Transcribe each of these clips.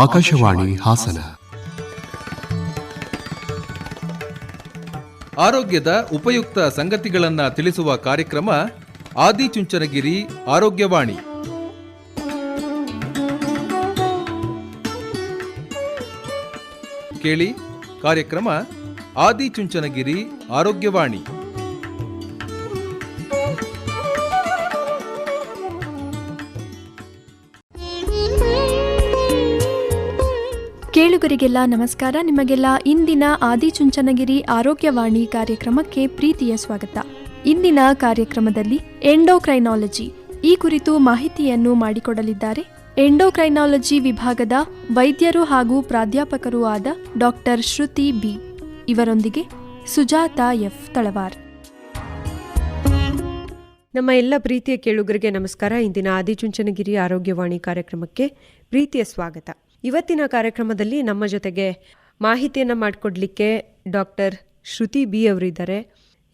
ಆಕಾಶವಾಣಿ ಹಾಸನ. ಆರೋಗ್ಯದ ಉಪಯುಕ್ತ ಸಂಗತಿಗಳನ್ನು ತಿಳಿಸುವ ಕಾರ್ಯಕ್ರಮ ಆದಿಚುಂಚನಗಿರಿ ಆರೋಗ್ಯವಾಣಿ. ಕೇಳಿ ಕಾರ್ಯಕ್ರಮ ಆದಿಚುಂಚನಗಿರಿ ಆರೋಗ್ಯವಾಣಿ. ಕೇಳುಗರಿಗೆಲ್ಲ ನಮಸ್ಕಾರ. ನಿಮಗೆಲ್ಲ ಇಂದಿನ ಆದಿಚುಂಚನಗಿರಿ ಆರೋಗ್ಯವಾಣಿ ಕಾರ್ಯಕ್ರಮಕ್ಕೆ ಪ್ರೀತಿಯ ಸ್ವಾಗತ. ಇಂದಿನ ಕಾರ್ಯಕ್ರಮದಲ್ಲಿ ಎಂಡೋಕ್ರೈನಾಲಜಿ ಈ ಕುರಿತು ಮಾಹಿತಿಯನ್ನು ಮಾಡಿಕೊಡಲಿದ್ದಾರೆ ಎಂಡೋಕ್ರೈನಾಲಜಿ ವಿಭಾಗದ ವೈದ್ಯರು ಹಾಗೂ ಪ್ರಾಧ್ಯಾಪಕರೂ ಆದ ಡಾಕ್ಟರ್ ಶ್ರುತಿ ಬಿ. ಇವರೊಂದಿಗೆ ಸುಜಾತಾ ಎಫ್ ತಳವಾರ್. ನಮ್ಮ ಎಲ್ಲ ಪ್ರೀತಿಯ ಕೇಳುಗರಿಗೆ ನಮಸ್ಕಾರ. ಇಂದಿನ ಆದಿಚುಂಚನಗಿರಿ ಆರೋಗ್ಯವಾಣಿ ಕಾರ್ಯಕ್ರಮಕ್ಕೆ ಪ್ರೀತಿಯ ಸ್ವಾಗತ. ಇವತ್ತಿನ ಕಾರ್ಯಕ್ರಮದಲ್ಲಿ ನಮ್ಮ ಜೊತೆಗೆ ಮಾಹಿತಿಯನ್ನು ಮಾಡಿಕೊಡ್ಲಿಕ್ಕೆ ಡಾಕ್ಟರ್ ಶ್ರುತಿ ಬಿ ಅವರಿದ್ದಾರೆ.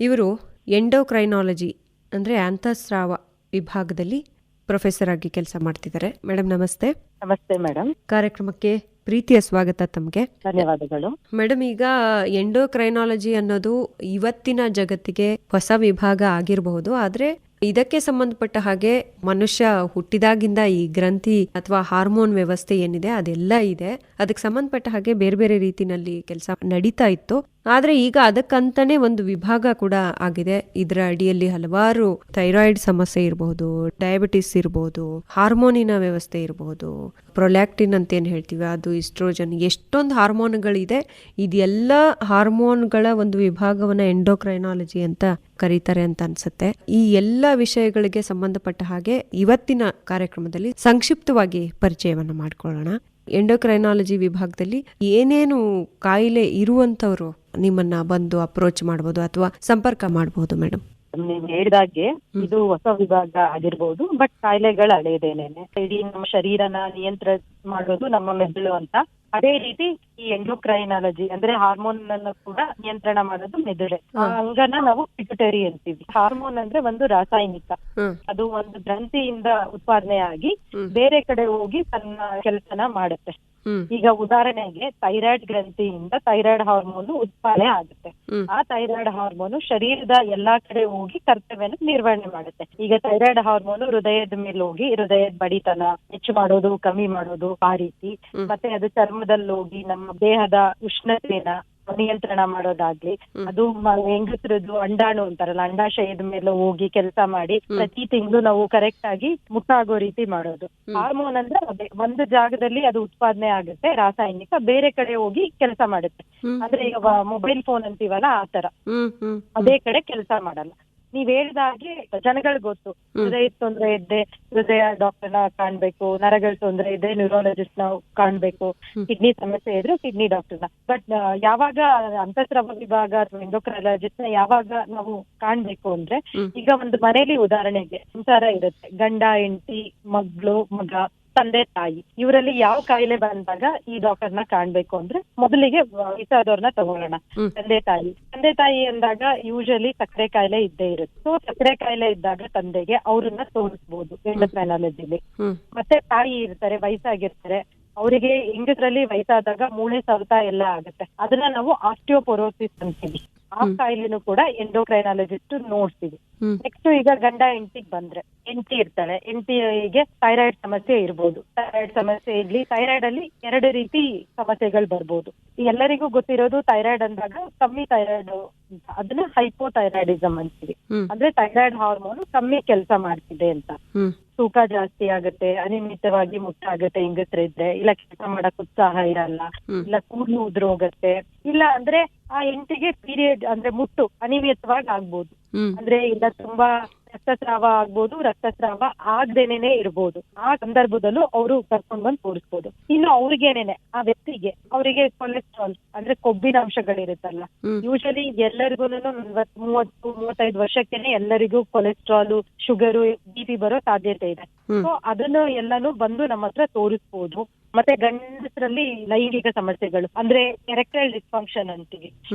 ಇವರು ಎಂಡೋಕ್ರೈನಾಲಜಿ ಅಂದರೆ ಅಂತಃಸ್ರಾವ ವಿಭಾಗದಲ್ಲಿ ಪ್ರೊಫೆಸರ್ ಆಗಿ ಕೆಲಸ ಮಾಡ್ತಿದ್ದಾರೆ. ಮೇಡಮ್ ನಮಸ್ತೆ. ನಮಸ್ತೆ ಮೇಡಮ್. ಕಾರ್ಯಕ್ರಮಕ್ಕೆ ಪ್ರೀತಿಯ ಸ್ವಾಗತ ತಮಗೆ. ಧನ್ಯವಾದಗಳು ಮೇಡಮ್. ಈಗ ಎಂಡೋಕ್ರೈನಾಲಜಿ ಅನ್ನೋದು ಇವತ್ತಿನ ಜಗತ್ತಿಗೆ ಹೊಸ ವಿಭಾಗ ಆಗಿರಬಹುದು, ಆದರೆ ಇದಕ್ಕೆ ಸಂಬಂಧಪಟ್ಟ ಹಾಗೆ ಮನುಷ್ಯ ಹುಟ್ಟಿದಾಗಿಂದ ಈ ಗ್ರಂಥಿ ಅಥವಾ ಹಾರ್ಮೋನ್ ವ್ಯವಸ್ಥೆ ಏನಿದೆ ಅದೆಲ್ಲ ಇದೆ. ಅದಕ್ಕೆ ಸಂಬಂಧಪಟ್ಟ ಹಾಗೆ ಬೇರೆ ಬೇರೆ ರೀತಿನಲ್ಲಿ ಕೆಲಸ ನಡೀತಾ ಇತ್ತು. ಆದ್ರೆ ಈಗ ಅದಕ್ಕಂತಾನೆ ಒಂದು ವಿಭಾಗ ಕೂಡ ಆಗಿದೆ. ಇದರ ಅಡಿಯಲ್ಲಿ ಹಲವಾರು ಥೈರಾಯ್ಡ್ ಸಮಸ್ಯೆ ಇರಬಹುದು, ಡಯಾಬಿಟಿಸ್ ಇರಬಹುದು, ಹಾರ್ಮೋನಿನ ವ್ಯವಸ್ಥೆ ಇರಬಹುದು, ಪ್ರೊಲ್ಯಾಕ್ಟಿನ್ ಅಂತ ಏನ್ ಹೇಳ್ತೀವಿ ಅದು, ಇಸ್ಟ್ರೋಜನ್, ಎಷ್ಟೊಂದು ಹಾರ್ಮೋನ್ಗಳಿದೆ. ಇದೆಲ್ಲ ಹಾರ್ಮೋನ್ಗಳ ಒಂದು ವಿಭಾಗವನ್ನ ಎಂಡೋಕ್ರೈನಾಲಜಿ ಅಂತ ಕರೀತಾರೆ ಅಂತ ಅನ್ಸುತ್ತೆ. ಈ ಎಲ್ಲ ವಿಷಯಗಳಿಗೆ ಸಂಬಂಧಪಟ್ಟ ಹಾಗೆ ಇವತ್ತಿನ ಕಾರ್ಯಕ್ರಮದಲ್ಲಿ ಸಂಕ್ಷಿಪ್ತವಾಗಿ ಪರಿಚಯವನ್ನ ಮಾಡ್ಕೊಳ್ಳೋಣ. ಎಂಡೋಕ್ರೈನಾಲಜಿ ವಿಭಾಗದಲ್ಲಿ ಏನೇನು ಕಾಯಿಲೆ ಇರುವಂತವ್ರು ನಿಮ್ಮನ್ನ ಬಂದು ಅಪ್ರೋಚ್ ಮಾಡಬಹುದು ಅಥವಾ ಸಂಪರ್ಕ ಮಾಡಬಹುದು ಮೇಡಮ್? ನೀವು ಹೇಳಿದಾಗೆ ಇದು ಹೊಸ ವಿಭಾಗ ಆಗಿರ್ಬೋದು, ಬಟ್ ಕಾಯಿಲೆಗಳು ಹಳೇದೇನೇನೆ. ಇಡೀ ನಮ್ಮ ಶರೀರನ ನಿಯಂತ್ರಣ ಮಾಡೋದು ನಮ್ಮ ಮೆದುಳು ಅಂತ. ಅದೇ ರೀತಿ ಈ ಎಂಡೋಕ್ರೈನಾಲಜಿ ಅಂದ್ರೆ ಹಾರ್ಮೋನ್ ಅನ್ನು ಕೂಡ ನಿಯಂತ್ರಣ ಮಾಡೋದು ಮೆದುಳೆ. ಆ ಅಂಗನ ನಾವು ಪಿಟ್ಯುಟರಿ ಅಂತೀವಿ. ಹಾರ್ಮೋನ್ ಅಂದ್ರೆ ಒಂದು ರಾಸಾಯನಿಕ, ಅದು ಒಂದು ಗ್ರಂಥಿಯಿಂದ ಉತ್ಪಾದನೆ ಆಗಿ ಬೇರೆ ಕಡೆ ಹೋಗಿ ತನ್ನ ಕೆಲಸನ ಮಾಡುತ್ತೆ. ಈಗ ಉದಾಹರಣೆಗೆ ಥೈರಾಯ್ಡ್ ಗ್ರಂಥಿಯಿಂದ ಥೈರಾಯ್ಡ್ ಹಾರ್ಮೋನ್ ಉತ್ಪಾದನೆ ಆಗುತ್ತೆ. ಆ ಥೈರಾಯ್ಡ್ ಹಾರ್ಮೋನ್ ಶರೀರದ ಎಲ್ಲಾ ಕಡೆ ಹೋಗಿ ಕರ್ತವ್ಯನ ನಿರ್ವಹಣೆ ಮಾಡುತ್ತೆ. ಈಗ ಥೈರಾಯ್ಡ್ ಹಾರ್ಮೋನ್ ಹೃದಯದ ಮೇಲೆ ಹೋಗಿ ಹೃದಯದ ಬಡಿತನ ಹೆಚ್ಚು ಮಾಡೋದು, ಕಮ್ಮಿ ಮಾಡೋದು, ಆ ರೀತಿ. ಮತ್ತೆ ಅದು ಚರ್ಮದಲ್ಲಿ ಹೋಗಿ ನಮ್ಮ ದೇಹದ ಉಷ್ಣತೆನ ನಿಯಂತ್ರಣ ಮಾಡೋದಾಗ್ಲಿ, ಅದು ಹೆಂಗಸರದ್ದು ಅಂಡಾಣು ಅಂತಾರಲ್ಲ, ಅಂಡಾಶಯದ ಮೇಲೆ ಹೋಗಿ ಕೆಲಸ ಮಾಡಿ ಪ್ರತಿ ತಿಂಗಳು ನಾವು ಕರೆಕ್ಟ್ ಆಗಿ ಮುಟ್ಟಾಗೋ ರೀತಿ ಮಾಡೋದು. ಹಾರ್ಮೋನ್ ಅಂದ್ರೆ ಅದೇ ಒಂದು ಜಾಗದಲ್ಲಿ ಅದು ಉತ್ಪಾದನೆ ಆಗುತ್ತೆ ರಾಸಾಯನಿಕ, ಬೇರೆ ಕಡೆ ಹೋಗಿ ಕೆಲಸ ಮಾಡುತ್ತೆ. ಅಂದ್ರೆ ಈಗ ಮೊಬೈಲ್ ಫೋನ್ ಅಂತೀವಲ್ಲ ಆ ತರ ಅದೇ ಕಡೆ ಕೆಲಸ ಮಾಡಲ್ಲ. ನೀವ್ ಹೇಳ್ದಾಗೆ ಜನಗಳಿಗೆ ಗೊತ್ತು, ಹೃದಯದ ತೊಂದರೆ ಇದ್ದೆ ಹೃದಯ ಡಾಕ್ಟರ್ನ ಕಾಣ್ಬೇಕು, ನರಗಳ ತೊಂದರೆ ಇದ್ರೆ ನ್ಯೂರಾಲಜಿಸ್ಟ್ ನಾವು ಕಾಣ್ಬೇಕು, ಕಿಡ್ನಿ ಸಮಸ್ಯೆ ಇದ್ರೆ ಕಿಡ್ನಿ ಡಾಕ್ಟರ್ನ. ಬಟ್ ಯಾವಾಗ ಅಂತಃಸ್ರಾವ ವಿಭಾಗ ಅಥವಾ ಎಂಡೋಕ್ರೈನಾಲಜಿಸ್ಟ್ ನ ಯಾವಾಗ ನಾವು ಕಾಣ್ಬೇಕು ಅಂದ್ರೆ, ಈಗ ಒಂದು ಮನೇಲಿ ಉದಾಹರಣೆಗೆ ಸಂಸಾರ ಇರುತ್ತೆ, ಗಂಡ ಹೆಂಡತಿ, ಮಗಳು ಮಗ, ತಂದೆ ತಾಯಿ, ಇವರಲ್ಲಿ ಯಾವ ಕಾಯಿಲೆ ಬಂದಾಗ ಈ ಡಾಕ್ಟರ್ನ ಕಾಣ್ಬೇಕು ಅಂದ್ರೆ ಮೊದಲಿಗೆ ವಯಸ್ಸಾದವ್ರನ್ನ ತಗೊಳ್ಳೋಣ. ತಂದೆ ತಾಯಿ ಅಂದಾಗ ಯೂಶಲಿ ಸಕ್ಕರೆ ಕಾಯಿಲೆ ಇದ್ದೇ ಇರುತ್ತೆ. ಸೊ ಸಕ್ಕರೆ ಕಾಯಿಲೆ ಇದ್ದಾಗ ತಂದೆಗೆ ಅವ್ರನ್ನ ತೋರಿಸ್ಬೋದು ಎಂಡೋಕ್ರೈನಾಲಜಿಲಿ. ಮತ್ತೆ ತಾಯಿ ಇರ್ತಾರೆ, ವಯಸ್ಸಾಗಿರ್ತಾರೆ, ಅವರಿಗೆ ಹೆಂಗಸರಲ್ಲಿ ವಯಸ್ಸಾದಾಗ ಮೂಳೆ ಸವೆತ ಎಲ್ಲ ಆಗುತ್ತೆ. ಅದನ್ನ ನಾವು ಆಸ್ಟಿಯೋಪೊರೋಸಿಸ್ ಅಂತೀವಿ. ಆ ಕಾಯಿಲೆನೂ ಕೂಡ ಎಂಡೋಕ್ರೈನಾಲಜಿಸ್ಟ್ ನೋಡ್ತೀವಿ. ನೆಕ್ಸ್ಟ್ ಈಗ ಗಂಡ ಹೆಂಡತಿಗೆ ಬಂದ್ರೆ, ಹೆಂಡತಿ ಇರ್ತಾಳೆ, ಹೆಂಡತಿಗೆ ಥೈರಾಯ್ಡ್ ಸಮಸ್ಯೆ ಇರ್ಬೋದು. ಥೈರಾಯ್ಡ್ ಸಮಸ್ಯೆ ಇರ್ಲಿ, ಥೈರಾಯ್ಡ್ ಅಲ್ಲಿ ಎರಡು ರೀತಿ ಸಮಸ್ಯೆಗಳು ಬರ್ಬೋದು. ಎಲ್ಲರಿಗೂ ಗೊತ್ತಿರೋದು ಥೈರಾಯ್ಡ್ ಅಂದಾಗ ಕಮ್ಮಿ ಥೈರಾಯ್ಡ್, ಅದನ್ನ ಹೈಪೋಥೈರಾಯ್ಡಿಸಮ್ ಅಂತೀವಿ. ಅಂದ್ರೆ ಥೈರಾಯ್ಡ್ ಹಾರ್ಮೋನ್ ಕಮ್ಮಿ ಕೆಲಸ ಮಾಡ್ತಿದೆ ಅಂತ. ತೂಕ ಜಾಸ್ತಿ ಆಗುತ್ತೆ, ಅನಿಯಮಿತವಾಗಿ ಮುಟ್ಟಾಗುತ್ತೆ ಹೆಂಗಸ್ರಿದ್ರೆ, ಇಲ್ಲ ಕೆಲಸ ಮಾಡಕ್ ಉತ್ಸಾಹ ಇರಲ್ಲ, ಇಲ್ಲ ಕೂದಲು ಉದುರೋಗತ್ತೆ, ಇಲ್ಲ ಅಂದ್ರೆ ಆ ಹೆಂಡತಿಗೆ ಪೀರಿಯಡ್ ಅಂದ್ರೆ ಮುಟ್ಟು ಅನಿಯಮಿತವಾಗಿ ಆಗ್ಬೋದು. ಅಂದ್ರೆ ಇಲ್ಲ ತುಂಬಾ ರಕ್ತಸ್ರಾವ ಆಗ್ಬೋದು, ರಕ್ತಸ್ರಾವ ಆಗದೇನೆ ಇರ್ಬೋದು. ಆ ಸಂದರ್ಭದಲ್ಲೂ ಅವರು ಕರ್ಕೊಂಡ್ ಬಂದು ತೋರಿಸ್ಬೋದು. ಇನ್ನು ಅವ್ರಿಗೇನೇನೆ ಆ ವ್ಯಕ್ತಿಗೆ ಅವರಿಗೆ ಕೊಲೆಸ್ಟ್ರಾಲ್ ಅಂದ್ರೆ ಕೊಬ್ಬಿನ ಅಂಶಗಳಿರುತ್ತಲ್ಲ, ಯೂಶಲಿ ಎಲ್ಲರಿಗೂ 30-35 ವರ್ಷಕ್ಕೆನೆ ಎಲ್ಲರಿಗೂ ಕೊಲೆಸ್ಟ್ರಾಲ್, ಶುಗರು, BP ಬರೋ ಸಾಧ್ಯತೆ ಇದೆ. ಸೊ ಅದನ್ನು ಎಲ್ಲಾನು ಬಂದು ನಮ್ಮ ಹತ್ರ ತೋರಿಸ್ಬೋದು. ಮತ್ತೆ ಗಂಡಸರಲ್ಲಿ ಲೈಂಗಿಕ ಸಮಸ್ಯೆಗಳು ಅಂದ್ರೆ ಎರೆಕ್ಟೈಲ್ ಡಿಸ್ಫಂಕ್ಷನ್ ಅಂತೀವಿ,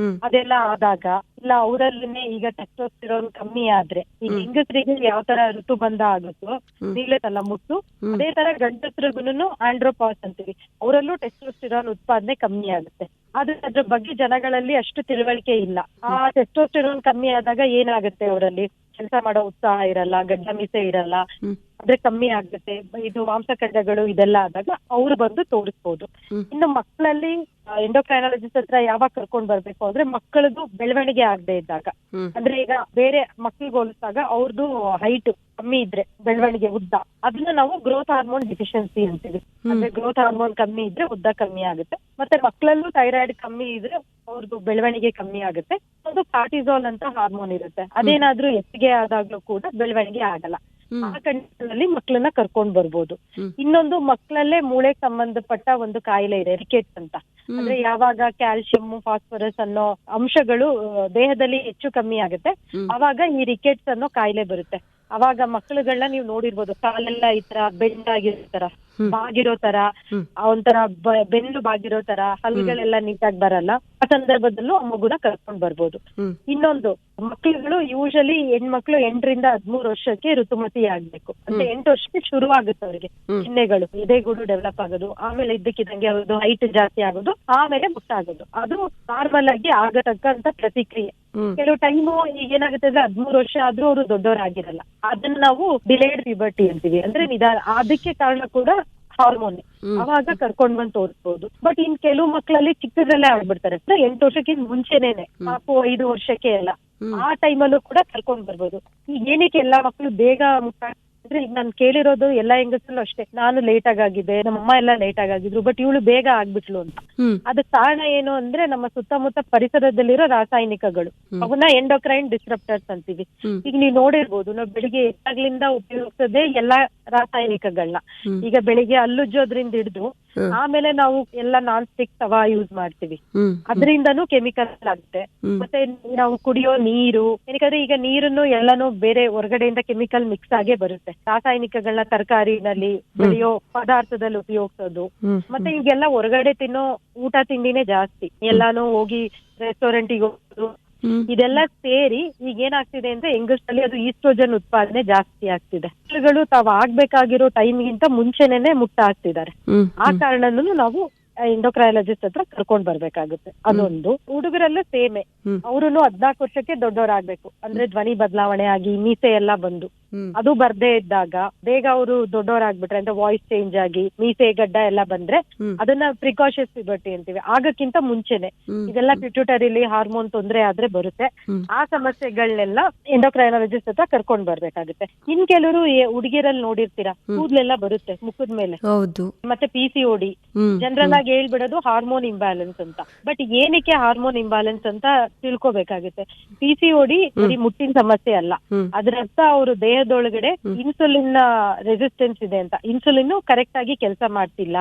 ಅದೆಲ್ಲ ಆದಾಗ, ಇಲ್ಲ ಅವರಲ್ಲೇ ಈಗ ಟೆಸ್ಟೋಸ್ಟೆರಾನ್ ಕಮ್ಮಿ ಆದ್ರೆ, ಈಗ ಹೆಂಗಸರಿಗೆ ಯಾವ ತರ ಋತುಬಂಧ ಆಗುತ್ತೋ ನೀಲತಲ್ಲ ಮುಟ್ಟು, ಅದೇ ತರ ಗಂಡಸರಿಗೂ ಆಂಡ್ರೋಪಾಸ್ ಅಂತೀವಿ, ಅವರಲ್ಲೂ ಟೆಸ್ಟೋಸ್ಟೆರಾನ್ ಉತ್ಪಾದನೆ ಕಮ್ಮಿ ಆಗುತ್ತೆ. ಆದ್ರೆ ಅದ್ರ ಬಗ್ಗೆ ಜನಗಳಲ್ಲಿ ಅಷ್ಟು ತಿಳುವಳಿಕೆ ಇಲ್ಲ. ಆ ಟೆಸ್ಟೋಸ್ಟೆರಾನ್ ಕಮ್ಮಿ ಆದಾಗ ಏನಾಗುತ್ತೆ, ಅವರಲ್ಲಿ ಕೆಲಸ ಮಾಡೋ ಉತ್ಸಾಹ ಇರಲ್ಲ, ಗಡ್ಡ ಮೀಸೆ ಇರಲ್ಲ, ಅಂದ್ರೆ ಕಮ್ಮಿ ಆಗುತ್ತೆ. ಇದು ಮಾಂಸಖಂಡಗಳು ಇದೆಲ್ಲ ಆದಾಗ ಅವ್ರು ಬಂದು ತೋರಿಸ್ಬೋದು. ಇನ್ನು ಮಕ್ಕಳಲ್ಲಿ ಎಂಡೋಕ್ರೈನಾಲಜಿಸ್ಟ್ ಹತ್ರ ಯಾವಾಗ ಕರ್ಕೊಂಡ್ ಬರ್ಬೇಕು ಅಂದ್ರೆ ಮಕ್ಕಳದು ಬೆಳವಣಿಗೆ ಆಗದೆ ಇದ್ದಾಗ, ಅಂದ್ರೆ ಈಗ ಬೇರೆ ಮಕ್ಳಿಗೆ ಹೋಲಿಸಿದಾಗ ಅವ್ರದ್ದು ಹೈಟ್ ಕಮ್ಮಿ ಇದ್ರೆ, ಬೆಳವಣಿಗೆ ಉದ್ದ, ಅದನ್ನ ನಾವು ಗ್ರೋತ್ ಹಾರ್ಮೋನ್ ಡಿಫಿಷಿಯನ್ಸಿ ಅಂತೀವಿ. ಅಂದ್ರೆ ಗ್ರೋತ್ ಹಾರ್ಮೋನ್ ಕಮ್ಮಿ ಇದ್ರೆ ಉದ್ದ ಕಮ್ಮಿ ಆಗುತ್ತೆ. ಮತ್ತೆ ಮಕ್ಕಳಲ್ಲೂ ಥೈರಾಯ್ಡ್ ಕಮ್ಮಿ ಇದ್ರೆ ಅವ್ರದ್ದು ಬೆಳವಣಿಗೆ ಕಮ್ಮಿ ಆಗುತ್ತೆ. ಒಂದು ಕಾರ್ಟಿಸಾಲ್ ಅಂತ ಹಾರ್ಮೋನ್ ಇರುತ್ತೆ, ಅದೇನಾದ್ರೂ ಹೆಚ್ಚಿಗೆ ಆದಾಗ್ಲೂ ಕೂಡ ಬೆಳವಣಿಗೆ ಆಗಲ್ಲ. ಆ ಕಂಡೀಷನ್ ಅಲ್ಲಿ ಮಕ್ಕಳನ್ನ ಕರ್ಕೊಂಡ್ ಬರ್ಬೋದು. ಇನ್ನೊಂದು, ಮಕ್ಕಳಲ್ಲೇ ಮೂಳೆಗೆ ಸಂಬಂಧಪಟ್ಟ ಒಂದು ಕಾಯಿಲೆ ಇದೆ, ರಿಕೆಟ್ಸ್ ಅಂತ. ಅಂದ್ರೆ ಯಾವಾಗ ಕ್ಯಾಲ್ಸಿಯಂ, ಫಾಸ್ಫರಸ್ ಅನ್ನೋ ಅಂಶಗಳು ದೇಹದಲ್ಲಿ ಹೆಚ್ಚು ಕಮ್ಮಿ ಆಗುತ್ತೆ, ಅವಾಗ ಈ ರಿಕೆಟ್ಸ್ ಅನ್ನೋ ಕಾಯಿಲೆ ಬರುತ್ತೆ. ಅವಾಗ ಮಕ್ಕಳುಗಳನ್ನ ನೀವು ನೋಡಿರ್ಬೋದು, ಕಾಲೆಲ್ಲ ಈ ತರ ಬೆಂಡಾಗಿರೋ ತರ, ಬಾಗಿರೋ ತರ, ಒಂಥರ ಬೆನ್ನು ಬಾಗಿರೋ ತರ, ಹಲ್ಲುಗಳೆಲ್ಲ ನೀಟಾಗಿ ಬರಲ್ಲ. ಆ ಸಂದರ್ಭದಲ್ಲೂ ಆ ಮಗುನ ಕರ್ಕೊಂಡ್ ಬರ್ಬೋದು. ಇನ್ನೊಂದು, ಮಕ್ಕಳುಗಳು ಯೂಶಲಿ ಹೆಣ್ಮಕ್ಳು 8 ರಿಂದ 13 ವರ್ಷಕ್ಕೆ ಋತುಮತಿ ಆಗ್ಬೇಕು. ಅಂದ್ರೆ 8 ವರ್ಷಕ್ಕೆ ಶುರು ಆಗುತ್ತೆ ಅವ್ರಿಗೆ ಚಿಹ್ನೆಗಳು, ಎದೆಗೂಡು ಡೆವಲಪ್ ಆಗೋದು, ಆಮೇಲೆ ಇದ್ದಕ್ಕಿದ್ದಂಗೆ ಅವ್ರದ್ದು ಹೈಟ್ ಜಾಸ್ತಿ ಆಗೋದು, ಆಮೇಲೆ ಮುಟ್ಟಾಗೋದು. ಅದು ನಾರ್ಮಲ್ ಆಗಿ ಆಗತಕ್ಕಂತ ಪ್ರತಿಕ್ರಿಯೆ. ಕೆಲವು ಟೈಮು ಈಗ ಏನಾಗುತ್ತೆ ಅಂದ್ರೆ 13 ವರ್ಷ ಆದ್ರೂ ಅವರು ದೊಡ್ಡವರಾಗಿರಲ್ಲ. ಅದನ್ನ ನಾವು ಡಿಲೇಡ್ ಪ್ಯೂಬರ್ಟಿ ಅಂತೀವಿ. ಅಂದ್ರೆ ನಿಧಾನ, ಅದಕ್ಕೆ ಕಾರಣ ಕೂಡ ಹಾರ್ಮೋನ್. ಅವಾಗ ಕರ್ಕೊಂಡ್ ಬಂದು ತೋರಿಸಬಹುದು. ಬಟ್ ಇನ್ ಕೆಲವು ಮಕ್ಕಳಲ್ಲಿ ಚಿಕ್ಕದ್ರಲ್ಲೇ ಆಗ್ಬಿಡ್ತಾರೆ, 8 ವರ್ಷಕ್ಕಿಂತ ಮುಂಚೆನೇನೆ, 4-5 ವರ್ಷಕ್ಕೆ ಎಲ್ಲ, ಆ ಟೈಮಲ್ಲೂ ಕೂಡ ಕರ್ಕೊಂಡ್ ಬರ್ಬೋದು. ಈಗ ಏನಕ್ಕೆ ಎಲ್ಲಾ ಮಕ್ಕಳು ಬೇಗ ಅಂದ್ರೆ ಈಗ ನಾನು ಕೇಳಿರೋದು ಎಲ್ಲಾ ಹೆಂಗಸಲ್ಲೂ ಅಷ್ಟೇ, ನಾನು ಲೇಟ್ ಆಗಿದ್ದೆ, ನಮ್ಮಮ್ಮ ಎಲ್ಲ ಲೇಟ್ ಆಗಿದ್ರು, ಬಟ್ ಇವಳು ಬೇಗ ಆಗ್ಬಿಟ್ಲು ಅಂತ. ಅದಕ್ಕೆ ಕಾರಣ ಏನು ಅಂದ್ರೆ ನಮ್ಮ ಸುತ್ತಮುತ್ತ ಪರಿಸರದಲ್ಲಿರೋ ರಾಸಾಯನಿಕಗಳು, ಅವನ್ನ ಎಂಡೋಕ್ರೈನ್ ಡಿಸ್ರಪ್ಟರ್ಸ್ ಅಂತೀವಿ. ಈಗ ನೀವು ನೋಡಿರ್ಬೋದು, ನಾವು ಬೆಳಿಗ್ಗೆ ಎದ್ದಾಗ್ಲಿಂದ ಉಪಯೋಗಿಸೋದೇ ಎಲ್ಲಾ ರಾಸಾಯನಿಕಗಳನ್ನ. ಈಗ ಬೆಳಿಗ್ಗೆ ಹಲ್ಲುಜ್ಜೋದ್ರಿಂದ ಹಿಡಿದು ಆಮೇಲೆ ನಾವು ಎಲ್ಲ ನಾನ್ ಸ್ಟಿಕ್ ತವಾ ಯೂಸ್ ಮಾಡ್ತೀವಿ, ಅದರಿಂದನೂ ಕೆಮಿಕಲ್ ಆಗುತ್ತೆ. ಮತ್ತೆ ನಾವು ಕುಡಿಯೋ ನೀರು, ಏನಕ್ಕೆ ಈಗ ನೀರನ್ನು ಎಲ್ಲಾನು ಬೇರೆ ಹೊರಗಡೆಯಿಂದ ಕೆಮಿಕಲ್ ಮಿಕ್ಸ್ ಆಗೇ ಬರುತ್ತೆ. ರಾಸಾಯನಿಕಗಳನ್ನ ತರಕಾರಿನಲ್ಲಿ ಬೆಳೆಯೋ ಪದಾರ್ಥದಲ್ಲಿ ಉಪಯೋಗಿಸೋದು, ಮತ್ತೆ ಈಗೆಲ್ಲ ಹೊರಗಡೆ ತಿನ್ನೋ ಊಟ ತಿಂಡಿನೇ ಜಾಸ್ತಿ, ಎಲ್ಲಾನು ಹೋಗಿ ರೆಸ್ಟೋರೆಂಟಿಗೆ ಹೋಗೋದು, ಇದೆಲ್ಲ ಸೇರಿ ಈಗ ಏನಾಗ್ತಿದೆ ಅಂದ್ರೆ ಹೆಂಗಸರಲ್ಲಿ ಅದು ಈಸ್ಟ್ರೋಜನ್ ಉತ್ಪಾದನೆ ಜಾಸ್ತಿ ಆಗ್ತಿದೆ. ಮಕ್ಕಳುಗಳು ತಾವು ಆಗ್ಬೇಕಾಗಿರೋ ಟೈಮ್ಗಿಂತ ಮುಂಚೆನೆ ಮುಟ್ಟಾಗ್ತಿದ್ದಾರೆ. ಆ ಕಾರಣನೂ ನಾವು ಎಂಡೋಕ್ರೈನಾಲಜಿಸ್ಟ್ ಹತ್ರ ಕರ್ಕೊಂಡ್ ಬರ್ಬೇಕಾಗುತ್ತೆ. ಅದೊಂದು. ಹುಡುಗರಲ್ಲೂ ಸೇಮೆ, ಅವ್ರು 14 ವರ್ಷಕ್ಕೆ ದೊಡ್ಡವರಾಗ್ಬೇಕು. ಅಂದ್ರೆ ಧ್ವನಿ ಬದಲಾವಣೆ ಆಗಿ ಮೀಸೆ ಎಲ್ಲ ಬಂದು, ಅದು ಬರ್ದೇ ಇದ್ದಾಗ ಬೇಗ ಅವರು ದೊಡ್ಡವರಾಗ್ಬಿಟ್ರೆ, ಅಂದ್ರೆ ವಾಯ್ಸ್ ಚೇಂಜ್ ಆಗಿ ಮೀಸೆ ಗಡ್ಡ ಎಲ್ಲ ಬಂದ್ರೆ ಅದನ್ನ ಪ್ರಿಕಾಷಸ್ ಪ್ಯೂಬರ್ಟಿ ಅಂತೀವಿ. ಆಗಕ್ಕಿಂತ ಮುಂಚೆನೆ ಇದೆಲ್ಲ ಪಿಟ್ಯೂಟರಿಲಿ ಹಾರ್ಮೋನ್ ತೊಂದ್ರೆ ಆದ್ರೆ ಬರುತ್ತೆ. ಆ ಸಮಸ್ಯೆಗಳನ್ನೆಲ್ಲ ಎಂಡೋಕ್ರೈನಾಲಜಿಸ್ಟ್ ಹತ್ರ ಕರ್ಕೊಂಡ್ ಬರ್ಬೇಕಾಗುತ್ತೆ. ಇನ್ ಕೆಲವರು ಹುಡುಗಿರಲ್ಲಿ ನೋಡಿರ್ತೀರಾ, ಕೂದ್ಲೆಲ್ಲ ಬರುತ್ತೆ ಮುಖದ ಮೇಲೆ, ಮತ್ತೆ PCOD, ಜನರಲ್ ಆಗಿ ಹೇಳ್ಬಿಡೋದು ಹಾರ್ಮೋನ್ ಇಂಬ್ಯಾಲೆನ್ಸ್ ಅಂತ. ಬಟ್ ಏನಕ್ಕೆ ಹಾರ್ಮೋನ್ ಇಂಬ್ಯಾಲೆನ್ಸ್ ಅಂತ ತಿಳ್ಕೊಬೇಕಾಗುತ್ತೆ. PCOD ಬರೀ ಮುಟ್ಟಿನ ಸಮಸ್ಯೆ ಅಲ್ಲ, ಅದರರ್ಥ ಅವರು ದೇಹದೊಳಗಡೆ ಇನ್ಸುಲಿನ್ ರೆಸಿಸ್ಟೆನ್ಸ್ ಇದೆ ಅಂತ. ಇನ್ಸುಲಿನ್ ಕರೆಕ್ಟ್ ಆಗಿ ಕೆಲಸ ಮಾಡ್ತಿಲ್ಲ.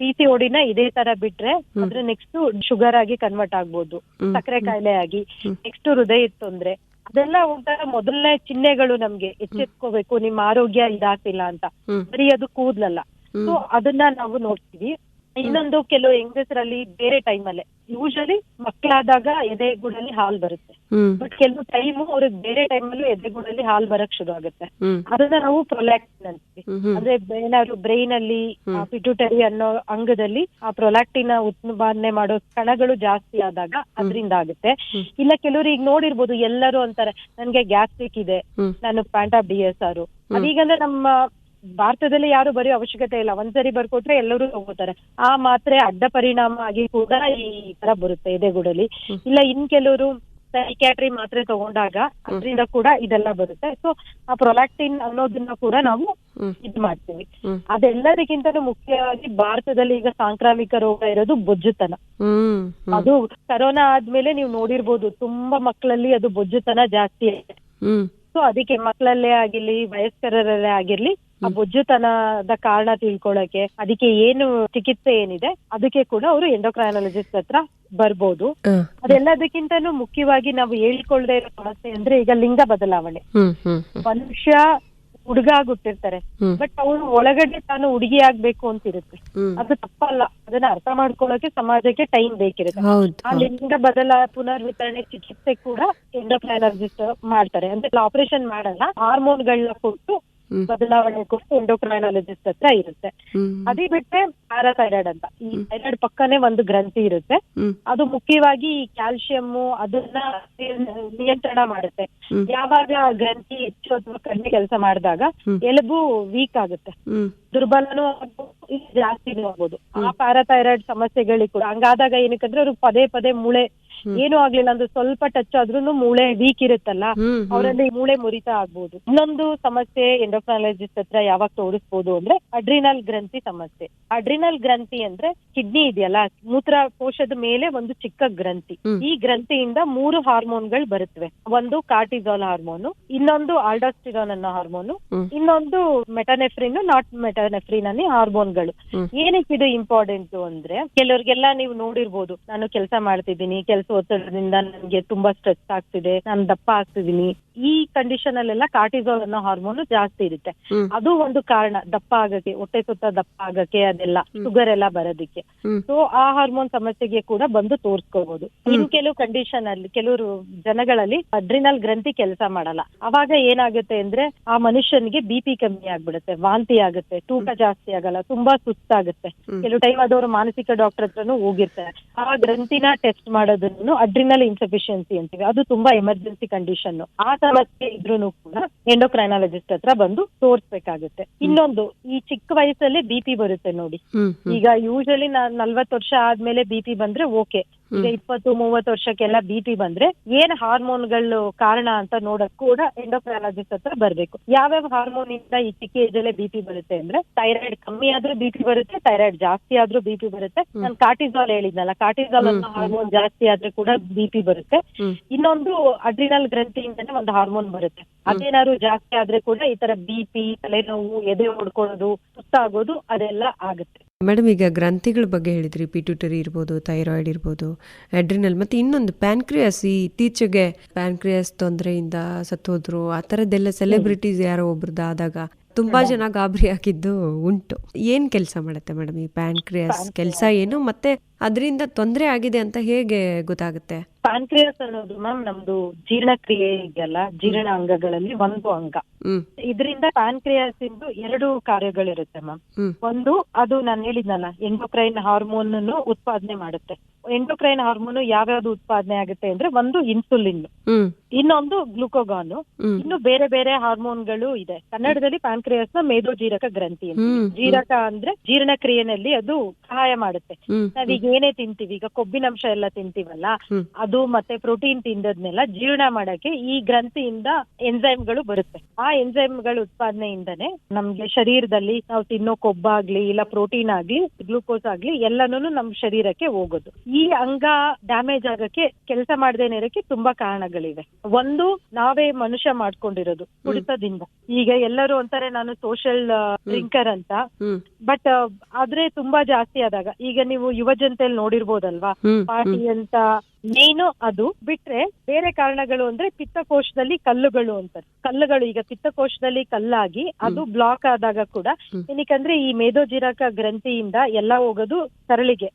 PCOD ನ ಇದೇ ತರ ಬಿಟ್ರೆ ಅದ್ರ ನೆಕ್ಸ್ಟ್ ಶುಗರ್ ಆಗಿ ಕನ್ವರ್ಟ್ ಆಗ್ಬೋದು, ಸಕ್ಕರೆ ಕಾಯಿಲೆ ಆಗಿ, ನೆಕ್ಸ್ಟ್ ಹೃದಯ ತೊಂದ್ರೆ. ಅದೆಲ್ಲ ಒಂಥರ ಮೊದಲನೇ ಚಿಹ್ನೆಗಳು ನಮ್ಗೆ, ಎಚ್ಚೆತ್ಕೋಬೇಕು ನಿಮ್ಮ ಆರೋಗ್ಯ ಇದಾಗ್ತಿಲ್ಲ ಅಂತ. ಬರೀ ಅದು ಕೂದ್ಲಲ್ಲ. ಸೊ ಅದನ್ನ ನಾವು ನೋಡ್ತೀವಿ. ಇನ್ನೊಂದು, ಕೆಲವು ಹೆಂಗಸರಲ್ಲಿ ಬೇರೆ ಟೈಮಲ್ಲೇ, ಯೂಶಲಿ ಮಕ್ಕಳಾದಾಗ ಎದೆಗೂಡಲ್ಲಿ ಹಾಲ್ ಬರುತ್ತೆ, ಬಟ್ ಕೆಲವು ಟೈಮು ಅವ್ರಿಗೆ ಬೇರೆ ಟೈಮಲ್ಲೂ ಎದೆಗೂಡಲ್ಲಿ ಹಾಲ್ ಬರಕ್ ಶುರು ಆಗುತ್ತೆ. ಅದನ್ನ ನಾವು ಪ್ರೊಲ್ಯಾಕ್ಟಿನ್ ಅಂತೀವಿ. ಅಂದ್ರೆ ಏನಾದ್ರು ಬ್ರೈನ್ ಅಲ್ಲಿ ಪಿಟ್ಯೂಟರಿ ಅನ್ನೋ ಅಂಗದಲ್ಲಿ ಆ ಪ್ರೊಲ್ಯಾಕ್ಟಿನ್ ಉತ್ಪಾದನೆ ಮಾಡೋ ಕಣಗಳು ಜಾಸ್ತಿ ಆದಾಗ ಅದರಿಂದ ಆಗುತ್ತೆ. ಇಲ್ಲ ಕೆಲವರು ಈಗ ನೋಡಿರ್ಬೋದು, ಎಲ್ಲರೂ ಅಂತಾರೆ ನನ್ಗೆ ಗ್ಯಾಸ್ಟ್ರಿಕ್ ಇದೆ, ನಾನು ಪ್ಯಾಂಟಾಪ್ DSR. ಅದೀಗಂದ್ರೆ ನಮ್ಮ ಭಾರತದಲ್ಲಿ ಯಾರು ಬರೆಯೋ ಅವಶ್ಯಕತೆ ಇಲ್ಲ, ಒಂದ್ಸರಿ ಬರ್ಕೊಟ್ರೆ ಎಲ್ಲರೂ ತಗೋತಾರೆ. ಆ ಮಾತ್ರೆ ಅಡ್ಡ ಪರಿಣಾಮ ಆಗಿ ಕೂಡ ಈ ತರ ಬರುತ್ತೆ ಎದೆಗೂಡಲ್ಲಿ. ಇಲ್ಲ ಇನ್ ಕೆಲವರು ಸೈಕ್ಯಾಟ್ರಿ ಮಾತ್ರೆ ತಗೊಂಡಾಗ ಅದರಿಂದ ಕೂಡ ಇದೆಲ್ಲ ಬರುತ್ತೆ. ಸೊ ಆ ಪ್ರೊಲ್ಯಾಕ್ಟಿನ್ ಅನ್ನೋದನ್ನ ಕೂಡ ನಾವು ಇದ್ ಮಾಡ್ತೀವಿ. ಅದೆಲ್ಲದಕ್ಕಿಂತಲೂ ಮುಖ್ಯವಾಗಿ ಭಾರತದಲ್ಲಿ ಈಗ ಸಾಂಕ್ರಾಮಿಕ ರೋಗ ಇರೋದು ಬೊಜ್ಜುತನ. ಅದು ಕರೋನಾ ಆದ್ಮೇಲೆ ನೀವು ನೋಡಿರ್ಬೋದು, ತುಂಬಾ ಮಕ್ಕಳಲ್ಲಿ ಅದು ಬೊಜ್ಜುತನ ಜಾಸ್ತಿ ಆಗಿದೆ. ಸೊ ಅದಕ್ಕೆ ಮಕ್ಕಳಲ್ಲೇ ಆಗಿರ್ಲಿ ವಯಸ್ಕರಲ್ಲೇ ಆಗಿರ್ಲಿ ಆ ಬೊಜ್ಜುತನದ ಕಾರಣ ತಿಳ್ಕೊಳಕ್ಕೆ, ಅದಕ್ಕೆ ಏನು ಚಿಕಿತ್ಸೆ ಏನಿದೆ ಅದಕ್ಕೆ ಕೂಡ ಅವರು ಎಂಡೋಕ್ರೈನಾಲಜಿಸ್ಟ್ ಹತ್ರ ಬರ್ಬೋದು. ಅದೆಲ್ಲದಕ್ಕಿಂತನೂ ಮುಖ್ಯವಾಗಿ ನಾವು ಹೇಳ್ಕೊಳ್ದೇ ಇರೋ ಸಮಸ್ಯೆ ಅಂದ್ರೆ ಈಗ ಲಿಂಗ ಬದಲಾವಣೆ. ಮನುಷ್ಯ ಹುಡುಗ ಹುಟ್ಟಿರ್ತಾರೆ, ಬಟ್ ಅವನು ಒಳಗಡೆ ತಾನು ಹುಡುಗಿ ಆಗ್ಬೇಕು ಅಂತಿರುತ್ತೆ. ಅದು ತಪ್ಪಲ್ಲ. ಅದನ್ನ ಅರ್ಥ ಮಾಡ್ಕೊಳ್ಳೋಕೆ ಸಮಾಜಕ್ಕೆ ಟೈಮ್ ಬೇಕಿರುತ್ತೆ. ಆ ಲಿಂಗ ಪುನರ್ವಿತರಣೆ ಚಿಕಿತ್ಸೆ ಕೂಡ ಎಂಡೋಕ್ರೈನಾಲಜಿಸ್ಟ್ ಮಾಡ್ತಾರೆ. ಅಂದ್ರೆ ಆಪರೇಷನ್ ಮಾಡಲ್ಲ, ಹಾರ್ಮೋನ್ಗಳನ್ನ ಕೊಟ್ಟು ಬದಲಾವಣೆ ಕೊಟ್ಟು ಎಂಡೋಕ್ರೈನಾಲಜಿಸ್ಟ್ ಹತ್ರ ಇರುತ್ತೆ. ಅದೇ ಬಿಟ್ಟರೆ ಪ್ಯಾರಾಥೈರಾಯ್ಡ್ ಅಂತ, ಈ ಥೈರಾಯ್ಡ್ ಪಕ್ಕನೆ ಒಂದು ಗ್ರಂಥಿ ಇರುತ್ತೆ. ಅದು ಮುಖ್ಯವಾಗಿ ಈ ಕ್ಯಾಲ್ಸಿಯಂ ಅದನ್ನ ನಿಯಂತ್ರಣ ಮಾಡುತ್ತೆ. ಯಾವಾಗ ಗ್ರಂಥಿ ಹೆಚ್ಚು ಅಥವಾ ಕಡಿಮೆ ಕೆಲಸ ಮಾಡಿದಾಗ ಎಲುಬು ವೀಕ್ ಆಗುತ್ತೆ, ದುರ್ಬಲನೂ ಆಗ್ಬೋದು, ಜಾಸ್ತಿನೂ ಆಗ್ಬೋದು. ಆ ಪ್ಯಾರಾಥೈರಾಯ್ಡ್ ಸಮಸ್ಯೆಗಳಿಗೆ ಕೂಡ ಹಂಗಾದಾಗ ಏನಕ್ಕಂದ್ರೆ ಅವ್ರು ಪದೇ ಪದೇ ಮೂಳೆ ಏನು ಆಗ್ಲಿಲ್ಲ ಅಂದ್ರೆ ಸ್ವಲ್ಪ ಟಚ್ ಆದ್ರೂ ಮೂಳೆ ವೀಕ್ ಇರುತ್ತಲ್ಲ, ಅವರಲ್ಲಿ ಮೂಳೆ ಮುರಿತ ಆಗ್ಬೋದು. ಇನ್ನೊಂದು ಸಮಸ್ಯೆ ಎಂಡೋಕ್ರೈನಾಲಜಿಸ್ಟ್ ಹತ್ರ ಯಾವಾಗ ತೋರಿಸ್ಬೋದು ಅಂದ್ರೆ ಅಡ್ರಿನಲ್ ಗ್ರಂಥಿ ಸಮಸ್ಯೆ. ಅಡ್ರಿನಲ್ ಗ್ರಂಥಿ ಅಂದ್ರೆ ಕಿಡ್ನಿ ಇದೆಯಲ್ಲ, ಮೂತ್ರಕೋಶದ ಮೇಲೆ ಒಂದು ಚಿಕ್ಕ ಗ್ರಂಥಿ. ಈ ಗ್ರಂಥಿಯಿಂದ 3 ಹಾರ್ಮೋನ್ಗಳು ಬರುತ್ತವೆ. ಒಂದು ಕಾರ್ಟಿಸಾಲ್ ಹಾರ್ಮೋನು, ಇನ್ನೊಂದು ಆಲ್ಡೋಸ್ಟಿರಾನ್ ಅನ್ನೋ ಹಾರ್ಮೋನು, ಇನ್ನೊಂದು ಮೆಟಾನೆಫ್ರಿನ್ ನಾಟ್ ಮೆಟಾನೆಫ್ರಿನ್ ಅನ್ನೋ ಹಾರ್ಮೋನ್ಗಳು. ಏನಕ್ಕೆ ಇದು ಇಂಪಾರ್ಟೆಂಟ್ ಅಂದ್ರೆ ಕೆಲವ್ರಿಗೆಲ್ಲ ನೀವು ನೋಡಿರ್ಬೋದು, ನಾನು ಕೆಲಸ ಮಾಡ್ತಿದ್ದೀನಿ, ಕೆಲಸ ಒತ್ತಡದಿಂದ ನನಗೆ ತುಂಬಾ ಸ್ಟ್ರೆಸ್ ಆಗ್ತಿದೆ, ನಾನು ದಪ್ಪ ಆಗ್ತಿದ್ದೀನಿ. ಈ ಕಂಡೀಷನ್ ಅಲ್ಲೆಲ್ಲ ಕಾರ್ಟಿಸಾಲ್ ಅನ್ನೋ ಹಾರ್ಮೋನ್ ಜಾಸ್ತಿ ಇರುತ್ತೆ. ಅದು ಒಂದು ಕಾರಣ ದಪ್ಪ ಆಗಕ್ಕೆ, ಹೊಟ್ಟೆ ಸುತ್ತ ದಪ್ಪ ಆಗಕ್ಕೆ, ಅದೆಲ್ಲ ಶುಗರ್ ಎಲ್ಲ ಬರೋದಕ್ಕೆ. ಸೊ ಆ ಹಾರ್ಮೋನ್ ಸಮಸ್ಯೆಗೆ ಕೂಡ ಬಂದು ತೋರ್ಸ್ಕೋಬಹುದು. ಇನ್ ಕೆಲವು ಕಂಡೀಷನ್ ಅಲ್ಲಿ ಕೆಲವರು ಜನಗಳಲ್ಲಿ ಅಡ್ರಿನಲ್ ಗ್ರಂಥಿ ಕೆಲಸ ಮಾಡಲ್ಲ. ಅವಾಗ ಏನಾಗುತ್ತೆ ಅಂದ್ರೆ ಆ ಮನುಷ್ಯನಿಗೆ BP ಕಮ್ಮಿ ಆಗ್ಬಿಡುತ್ತೆ, ವಾಂತಿ ಆಗುತ್ತೆ, ತೂಕ ಜಾಸ್ತಿ ಆಗಲ್ಲ, ತುಂಬಾ ಸುಸ್ತಾಗುತ್ತೆ. ಕೆಲವು ಟೈಮ್ ಅದವರು ಮಾನಸಿಕ ಡಾಕ್ಟರ್ ಹತ್ರನೂ ಹೋಗಿರ್ತಾರೆ. ಆ ಗ್ರಂಥಿನ ಟೆಸ್ಟ್ ಮಾಡೋದನ್ನು ಅಡ್ರಿನಲ್ ಇನ್ಸಫಿಷಿಯನ್ಸಿ ಅಂತೀವಿ. ಅದು ತುಂಬಾ ಎಮರ್ಜೆನ್ಸಿ ಕಂಡೀಷನ್. ಆ ಸಮಸ್ಯೆ ಇದ್ರೂ ಕೂಡ ಎಂಡೋಕ್ರೈನಾಲಜಿಸ್ಟ್ ಹತ್ರ ಬಂದು ತೋರ್ಸ್ಬೇಕಾಗುತ್ತೆ. ಇನ್ನೊಂದು, ಈ ಚಿಕ್ಕ ವಯಸ್ಸಲ್ಲಿ BP ಬರುತ್ತೆ ನೋಡಿ. ಈಗ ಯೂಶಲಿ 40 ವರ್ಷ ಆದ್ಮೇಲೆ BP ಬಂದ್ರೆ ಓಕೆ. ಈಗ 20-30 ವರ್ಷಕ್ಕೆಲ್ಲ BP ಬಂದ್ರೆ ಏನ್ ಹಾರ್ಮೋನ್ಗಳು ಕಾರಣ ಅಂತ ನೋಡಕ್ ಕೂಡ ಎಂಡೋಕ್ರೈನಾಲಜಿಸ್ಟ್ ಹತ್ರ ಬರ್ಬೇಕು. ಯಾವ್ಯಾವ ಹಾರ್ಮೋನ್ ಇಂದ ಈ ಚಿಕ್ಕ ಏಜ್ ಅಲ್ಲೇ BP ಬರುತ್ತೆ ಅಂದ್ರೆ ಥೈರಾಯ್ಡ್ ಕಮ್ಮಿ ಆದ್ರೂ BP ಬರುತ್ತೆ, ಥೈರಾಯ್ಡ್ ಜಾಸ್ತಿ ಆದ್ರೂ BP ಬರುತ್ತೆ. ನಾನು ಕಾರ್ಟಿಸಾಲ್ ಹೇಳಿದ್ನಲ್ಲ, ಕಾರ್ಟಿಸಾಲ್ ಅನ್ನೋ ಹಾರ್ಮೋನ್ ಜಾಸ್ತಿ ಆದ್ರೆ ಕೂಡ BP ಬರುತ್ತೆ. ಇನ್ನೊಂದು ಅಡ್ರಿನಲ್ ಗ್ರಂಥಿಯಿಂದನೇ ಒಂದು ಹಾರ್ಮೋನ್ ಬರುತ್ತೆ, ಅದೇನಾದ್ರು ಜಾಸ್ತಿ ಆದ್ರೆ ಕೂಡ ಈ ತರ BP, ತಲೆನೋವು, ಎದೆ ಹೊಡ್ಕೊಳ್ಳೋದು, ಸುಸ್ತಾಗೋದು ಅದೆಲ್ಲ ಆಗುತ್ತೆ. ಮೇಡಮ್, ಈಗ ಗ್ರಂಥಿಗಳ ಬಗ್ಗೆ ಹೇಳಿದ್ರಿ, ಪಿಟ್ಯೂಟರಿ ಇರ್ಬೋದು, ಥೈರಾಯ್ಡ್ ಇರ್ಬೋದು, ಅಡ್ರಿನಲ್, ಮತ್ತೆ ಇನ್ನೊಂದು ಪ್ಯಾನ್ಕ್ರಿಯಾಸ್. ಇತ್ತೀಚೆಗೆ ಪ್ಯಾನ್ಕ್ರಿಯಾಸ್ ತೊಂದರೆಯಿಂದ ಸತ್ತೋದ್ರು, ಆ ಥರದ್ದೆಲ್ಲ ಸೆಲೆಬ್ರಿಟೀಸ್ ಯಾರೋ ಒಬ್ರದ್ದು ಆದಾಗ ತುಂಬಾ ಜನ ಗಾಬರಿ ಆಗಿದ್ದು ಉಂಟು. ಏನ್ ಕೆಲಸ ಮಾಡುತ್ತೆ ಮೇಡಮ್ ಈ ಪ್ಯಾನ್ಕ್ರಿಯಾಸ್? ಕೆಲಸ ಏನು, ಮತ್ತೆ ಅದರಿಂದ ತೊಂದರೆ ಆಗಿದೆ ಅಂತ ಹೇಗೆ ಗೊತ್ತಾಗುತ್ತೆ? ಪ್ಯಾನ್ಕ್ರಿಯಾಸ್ ಅನ್ನೋದು ಮ್ಯಾಮ್ ನಮ್ದು ಜೀರ್ಣಕ್ರಿಯೆ ಇದೆಯಲ್ಲ, ಜೀರ್ಣ ಅಂಗಗಳಲ್ಲಿ ಒಂದು ಅಂಗ. ಇದರಿಂದ ಪ್ಯಾನ್ಕ್ರಿಯಾಸ್ ಇಂದು 2 ಕಾರ್ಯಗಳಿರುತ್ತೆ ಮ್ಯಾಮ್. ಒಂದು, ಅದು ನಾನು ಹೇಳಿದ್ನಲ್ಲ, ಎಂಡೋಕ್ರೈನ್ ಹಾರ್ಮೋನ್ ಉತ್ಪಾದನೆ ಮಾಡುತ್ತೆ. ಎಂಡೋಕ್ರೈನ್ ಹಾರ್ಮೋನ್ ಯಾವ್ಯಾವ್ದು ಉತ್ಪಾದನೆ ಆಗುತ್ತೆ ಅಂದ್ರೆ ಒಂದು ಇನ್ಸುಲಿನ್, ಇನ್ನೊಂದು ಗ್ಲುಕೋಗಾನ್, ಇನ್ನು ಬೇರೆ ಬೇರೆ ಹಾರ್ಮೋನ್ಗಳು ಇದೆ. ಕನ್ನಡದಲ್ಲಿ ಪ್ಯಾನ್ಕ್ರಿಯಾಸ್ ನ ಮೇದೋಜೀರಕ ಗ್ರಂಥಿ ಅಂತ. ಜೀರಕ ಅಂದ್ರೆ ಜೀರ್ಣಕ್ರಿಯೆನಲ್ಲಿ ಅದು ಸಹಾಯ ಮಾಡುತ್ತೆ. ನಾವೀಗ ಏನೇ ತಿಂತೀವಿ, ಈಗ ಕೊಬ್ಬಿನಂಶ ಎಲ್ಲ ತಿಂತೀವಲ್ಲ, ಅದು ಮತ್ತೆ ಪ್ರೋಟೀನ್ ತಿಂದದ್ನೆಲ್ಲ ಜೀರ್ಣ ಮಾಡಕ್ಕೆ ಈ ಗ್ರಂಥಿಯಿಂದ ಎಂಜೈಮ್ಗಳು ಬರುತ್ತೆ. ಆ ಎಂಜೈಮ್ಗಳ ಉತ್ಪಾದನೆಯಿಂದನೇ ನಮ್ಗೆ ಶರೀರದಲ್ಲಿ ನಾವು ತಿನ್ನೋ ಕೊಬ್ಬಾಗ್ಲಿ ಇಲ್ಲ ಪ್ರೋಟೀನ್ ಆಗ್ಲಿ ಗ್ಲೂಕೋಸ್ ಆಗ್ಲಿ ಎಲ್ಲಾನು ನಮ್ ಶರೀರಕ್ಕೆ ಹೋಗೋದು. ಈ ಅಂಗ ಡ್ಯಾಮೇಜ್ ಆಗಕ್ಕೆ, ಕೆಲಸ ಮಾಡದೇನೆ ಇರಕ್ಕೆ ತುಂಬಾ ಕಾರಣಗಳಿವೆ. ಒಂದು, ನಾವೇ ಮನುಷ್ಯ ಮಾಡ್ಕೊಂಡಿರೋದು ಕುಡಿತದಿಂದ. ಈಗ ಎಲ್ಲರೂ ಅಂತಾರೆ ನಾನು ಸೋಷಿಯಲ್ ಡ್ರಿಂಕರ್ ಅಂತ, ಬಟ್ ಆದ್ರೆ ತುಂಬಾ ಜಾಸ್ತಿ ಆದಾಗ, ಈಗ ನೀವು ಯುವ ಜನತೆಯಲ್ಲಿ ನೋಡಿರ್ಬೋದಲ್ವಾ, ಪಾರ್ಟಿ ಅಂತ. ಮೇನು ಅದು ಬಿಟ್ರೆ ಬೇರೆ ಕಾರಣಗಳು ಅಂದ್ರೆ ಪಿತ್ತಕೋಶದಲ್ಲಿ ಕಲ್ಲುಗಳು ಅಂತಾರೆ. ಕಲ್ಲುಗಳು ಈಗ ಪಿತ್ತಕೋಶದಲ್ಲಿ ಕಲ್ಲಾಗಿ ಅದು ಬ್ಲಾಕ್ ಆದಾಗ ಕೂಡ ಏನಕ್ಕಂದ್ರೆ ಈ ಮೇದೋಜೀರಕ ಗ್ರಂಥಿಯಿಂದ ಎಲ್ಲ ಹೋಗೋದು ಸರಳಿಗೆ.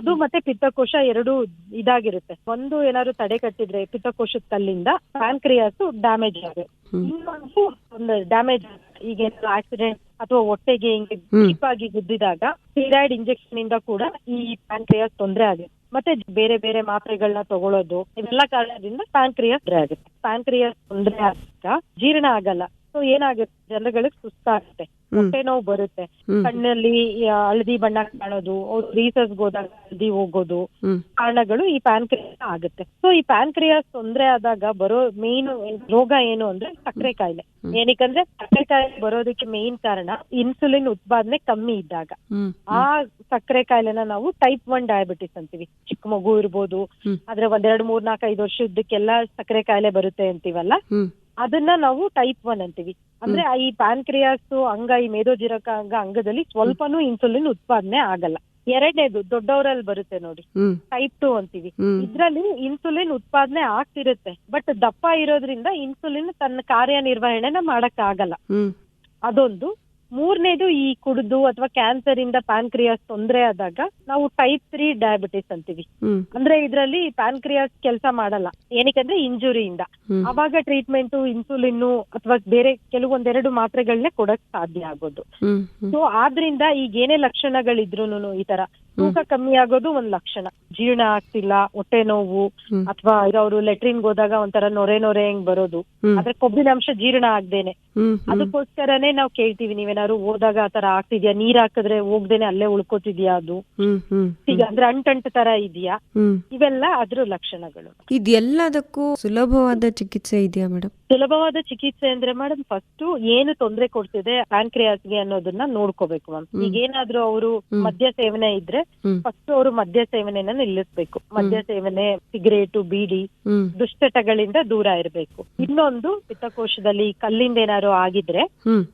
ಅದು ಮತ್ತೆ ಪಿತ್ತಕೋಶ 2 ಇದಾಗಿರುತ್ತೆ. ಒಂದು ಏನಾದ್ರು ತಡೆ ಕಟ್ಟಿದ್ರೆ ಪಿತ್ತಕೋಶದ ಕಲ್ಲಿಂದ ಪ್ಯಾನ್ಕ್ರಿಯಾಸ್ ಡ್ಯಾಮೇಜ್ ಆಗುತ್ತೆ. ಇನ್ನೊಂದು ಒಂದು ಡ್ಯಾಮೇಜ್, ಈಗ ಆಕ್ಸಿಡೆಂಟ್ ಅಥವಾ ಹೊಟ್ಟೆಗೆ ಹಿಂಗೆ ಡೀಪ್ ಆಗಿ ಗುದ್ದಿದಾಗ ಸ್ಟೀರಾಯ್ಡ್ ಇಂಜೆಕ್ಷನ್ ಇಂದ ಕೂಡ ಈ ಪ್ಯಾನ್ಕ್ರಿಯಾಸ್ ತೊಂದರೆ ಆಗುತ್ತೆ. ಮತ್ತೆ ಬೇರೆ ಬೇರೆ ಮಾತ್ರೆಗಳನ್ನ ತಗೊಳ್ಳೋದು, ಇವೆಲ್ಲ ಕಾರಣದಿಂದ ಪ್ಯಾನ್ಕ್ರಿಯಾಸ್ ತೊಂದರೆ ಆಗುತ್ತೆ. ಪ್ಯಾನ್ಕ್ರಿಯಾಸ್ ತೊಂದರೆ ಆದಾಗ ಜೀರ್ಣ ಆಗಲ್ಲ. ಸೊ ಏನಾಗುತ್ತೆ, ಜನಗಳಿಗೆ ಸುಸ್ತಾಗುತ್ತೆ, ಹೊಟ್ಟೆ ನೋವು ಬರುತ್ತೆ, ಕಣ್ಣಲ್ಲಿ ಹಳದಿ ಬಣ್ಣ ಕಾಣೋದು, ಅವ್ರು ರೀಸರ್ಸ್ ಹೋದಾಗ ಹಳದಿ ಹೋಗೋದು, ಕಾರಣಗಳು ಈ ಪ್ಯಾನ್ಕ್ರಿಯಾಸ್ ಆಗುತ್ತೆ. ಸೊ ಈ ಪ್ಯಾನ್ಕ್ರಿಯಾಸ್ ತೊಂದರೆ ಆದಾಗ ಬರೋ ಮೇನ್ ರೋಗ ಏನು ಅಂದ್ರೆ ಸಕ್ಕರೆ ಕಾಯಿಲೆ. ಏನಕ್ಕಂದ್ರೆ ಸಕ್ಕರೆ ಕಾಯಿಲೆ ಬರೋದಕ್ಕೆ ಮೇನ್ ಕಾರಣ ಇನ್ಸುಲಿನ್ ಉತ್ಪಾದನೆ ಕಮ್ಮಿ ಇದ್ದಾಗ. ಆ ಸಕ್ಕರೆ ಕಾಯಿಲೆನ ನಾವು ಟೈಪ್ 1 ಡಯಾಬಿಟಿಸ್ ಅಂತೀವಿ. ಚಿಕ್ಕ ಮಗು ಇರ್ಬೋದು, ಆದ್ರೆ 1, 2, 3, 4, 5 ವರ್ಷದಕ್ಕೆಲ್ಲ ಸಕ್ಕರೆ ಕಾಯಿಲೆ ಬರುತ್ತೆ ಅಂತೀವಲ್ಲ, ಅದನ್ನ ನಾವು ಟೈಪ್ 1 ಅಂತೀವಿ. ಅಂದ್ರೆ ಈ ಪ್ಯಾನ್ಕ್ರಿಯಾಸ್ ಅಂಗ, ಈ ಮೇದೋಜೀರಕ ಅಂಗದಲ್ಲಿ ಸ್ವಲ್ಪನೂ ಇನ್ಸುಲಿನ್ ಉತ್ಪಾದನೆ ಆಗಲ್ಲ. ಎರಡನೇದು ದೊಡ್ಡವರಲ್ಲಿ ಬರುತ್ತೆ ನೋಡಿ, ಟೈಪ್ 2 ಅಂತೀವಿ. ಇದ್ರಲ್ಲಿ ಇನ್ಸುಲಿನ್ ಉತ್ಪಾದನೆ ಆಗ್ತಿರುತ್ತೆ, ಬಟ್ ದಪ್ಪ ಇರೋದ್ರಿಂದ ಇನ್ಸುಲಿನ್ ತನ್ನ ಕಾರ್ಯನಿರ್ವಹಣೆನ ಮಾಡಕ್ ಆಗಲ್ಲ. ಅದೊಂದು. ಮೂರನೇದು, ಈ ಕುಡಿದು ಅಥವಾ ಕ್ಯಾನ್ಸರ್ ಇಂದ ಪ್ಯಾನ್ಕ್ರಿಯಾಸ್ ತೊಂದರೆ ಆದಾಗ ನಾವು ಟೈಪ್ 3 ಡಯಾಬಿಟಿಸ್ ಅಂತೀವಿ. ಅಂದ್ರೆ ಇದರಲ್ಲಿ ಪ್ಯಾನ್ಕ್ರಿಯಾಸ್ ಕೆಲಸ ಮಾಡಲ್ಲ, ಏನಕ್ಕಂದ್ರೆ ಇಂಜುರಿಯಿಂದ. ಅವಾಗ ಟ್ರೀಟ್ಮೆಂಟ್ ಇನ್ಸುಲಿನ್ ಅಥವಾ ಬೇರೆ ಕೆಲವೊಂದೆರಡು ಮಾತ್ರೆಗಳನ್ನೇ ಕೊಡಕ್ ಸಾಧ್ಯ ಆಗೋದು. ಸೊ ಆದ್ರಿಂದ ಈಗ ಏನೇ ಲಕ್ಷಣಗಳಿದ್ರು ಈ ತರ ತೂಕ ಕಮ್ಮಿ ಆಗೋದು ಒಂದ್ ಲಕ್ಷಣ. ಜೀರ್ಣ ಆಗ್ತಿಲ್ಲ, ಹೊಟ್ಟೆ ನೋವು, ಅಥವಾ ಅವರು ಲೆಟ್ರಿನ್ಗೆ ಹೋದಾಗ ಒಂಥರ ನೊರೆ ಹೆಂಗ್ ಬರೋದು, ಆದ್ರೆ ಕೊಬ್ಬಿನಾಂಶ ಜೀರ್ಣ ಆಗ್ದೇನೆ. ಅದಕ್ಕೋಸ್ಕರನೇ ನಾವು ಕೇಳ್ತೀವಿ, ನೀವೇನಾದ್ರು ಹೋದಾಗ ಆತರ ಆಗ್ತಿದ್ಯಾ, ನೀರ್ ಹಾಕಿದ್ರೆ ಹೋಗ್ದೇನೆ ಅಲ್ಲೇ ಉಳ್ಕೋತಿದ್ಯಾ, ಅದು ಈಗ ಅಂದ್ರೆ ಅಂಟಂಟ ತರ ಇದೆಯಾ, ಇವೆಲ್ಲ ಅದ್ರ ಲಕ್ಷಣಗಳು. ಇದೆಲ್ಲದಕ್ಕೂ ಸುಲಭವಾದ ಚಿಕಿತ್ಸೆ ಇದೆಯಾ ಮೇಡಮ್? ಸುಲಭವಾದ ಚಿಕಿತ್ಸೆ ಅಂದ್ರೆ ಮೇಡಮ್, ಫಸ್ಟ್ ಏನು ತೊಂದರೆ ಕೊಡ್ತಿದೆ ಪ್ಯಾನ್ಕ್ರಿಯಾಸ್ಗೆ ಅನ್ನೋದನ್ನ ನೋಡ್ಕೋಬೇಕು ಮ್ಯಾಮ್. ಈಗ ಏನಾದ್ರೂ ಅವರು ಮದ್ಯ ಸೇವನೆ ಇದ್ರೆ ಫಸ್ಟ್ ಅವರು ಮದ್ಯ ಸೇವನೆನ ನಿಲ್ಲಿಸ್ಬೇಕು. ಮದ್ಯ ಸೇವನೆ, ಸಿಗರೇಟು, ಬೀಡಿ, ದುಶ್ಚಟಗಳಿಂದ ದೂರ ಇರಬೇಕು. ಇನ್ನೊಂದು, ಪಿತ್ತಕೋಶದಲ್ಲಿ ಕಲ್ಲಿಂದ ಏನಾದ್ರು ಆಗಿದ್ರೆ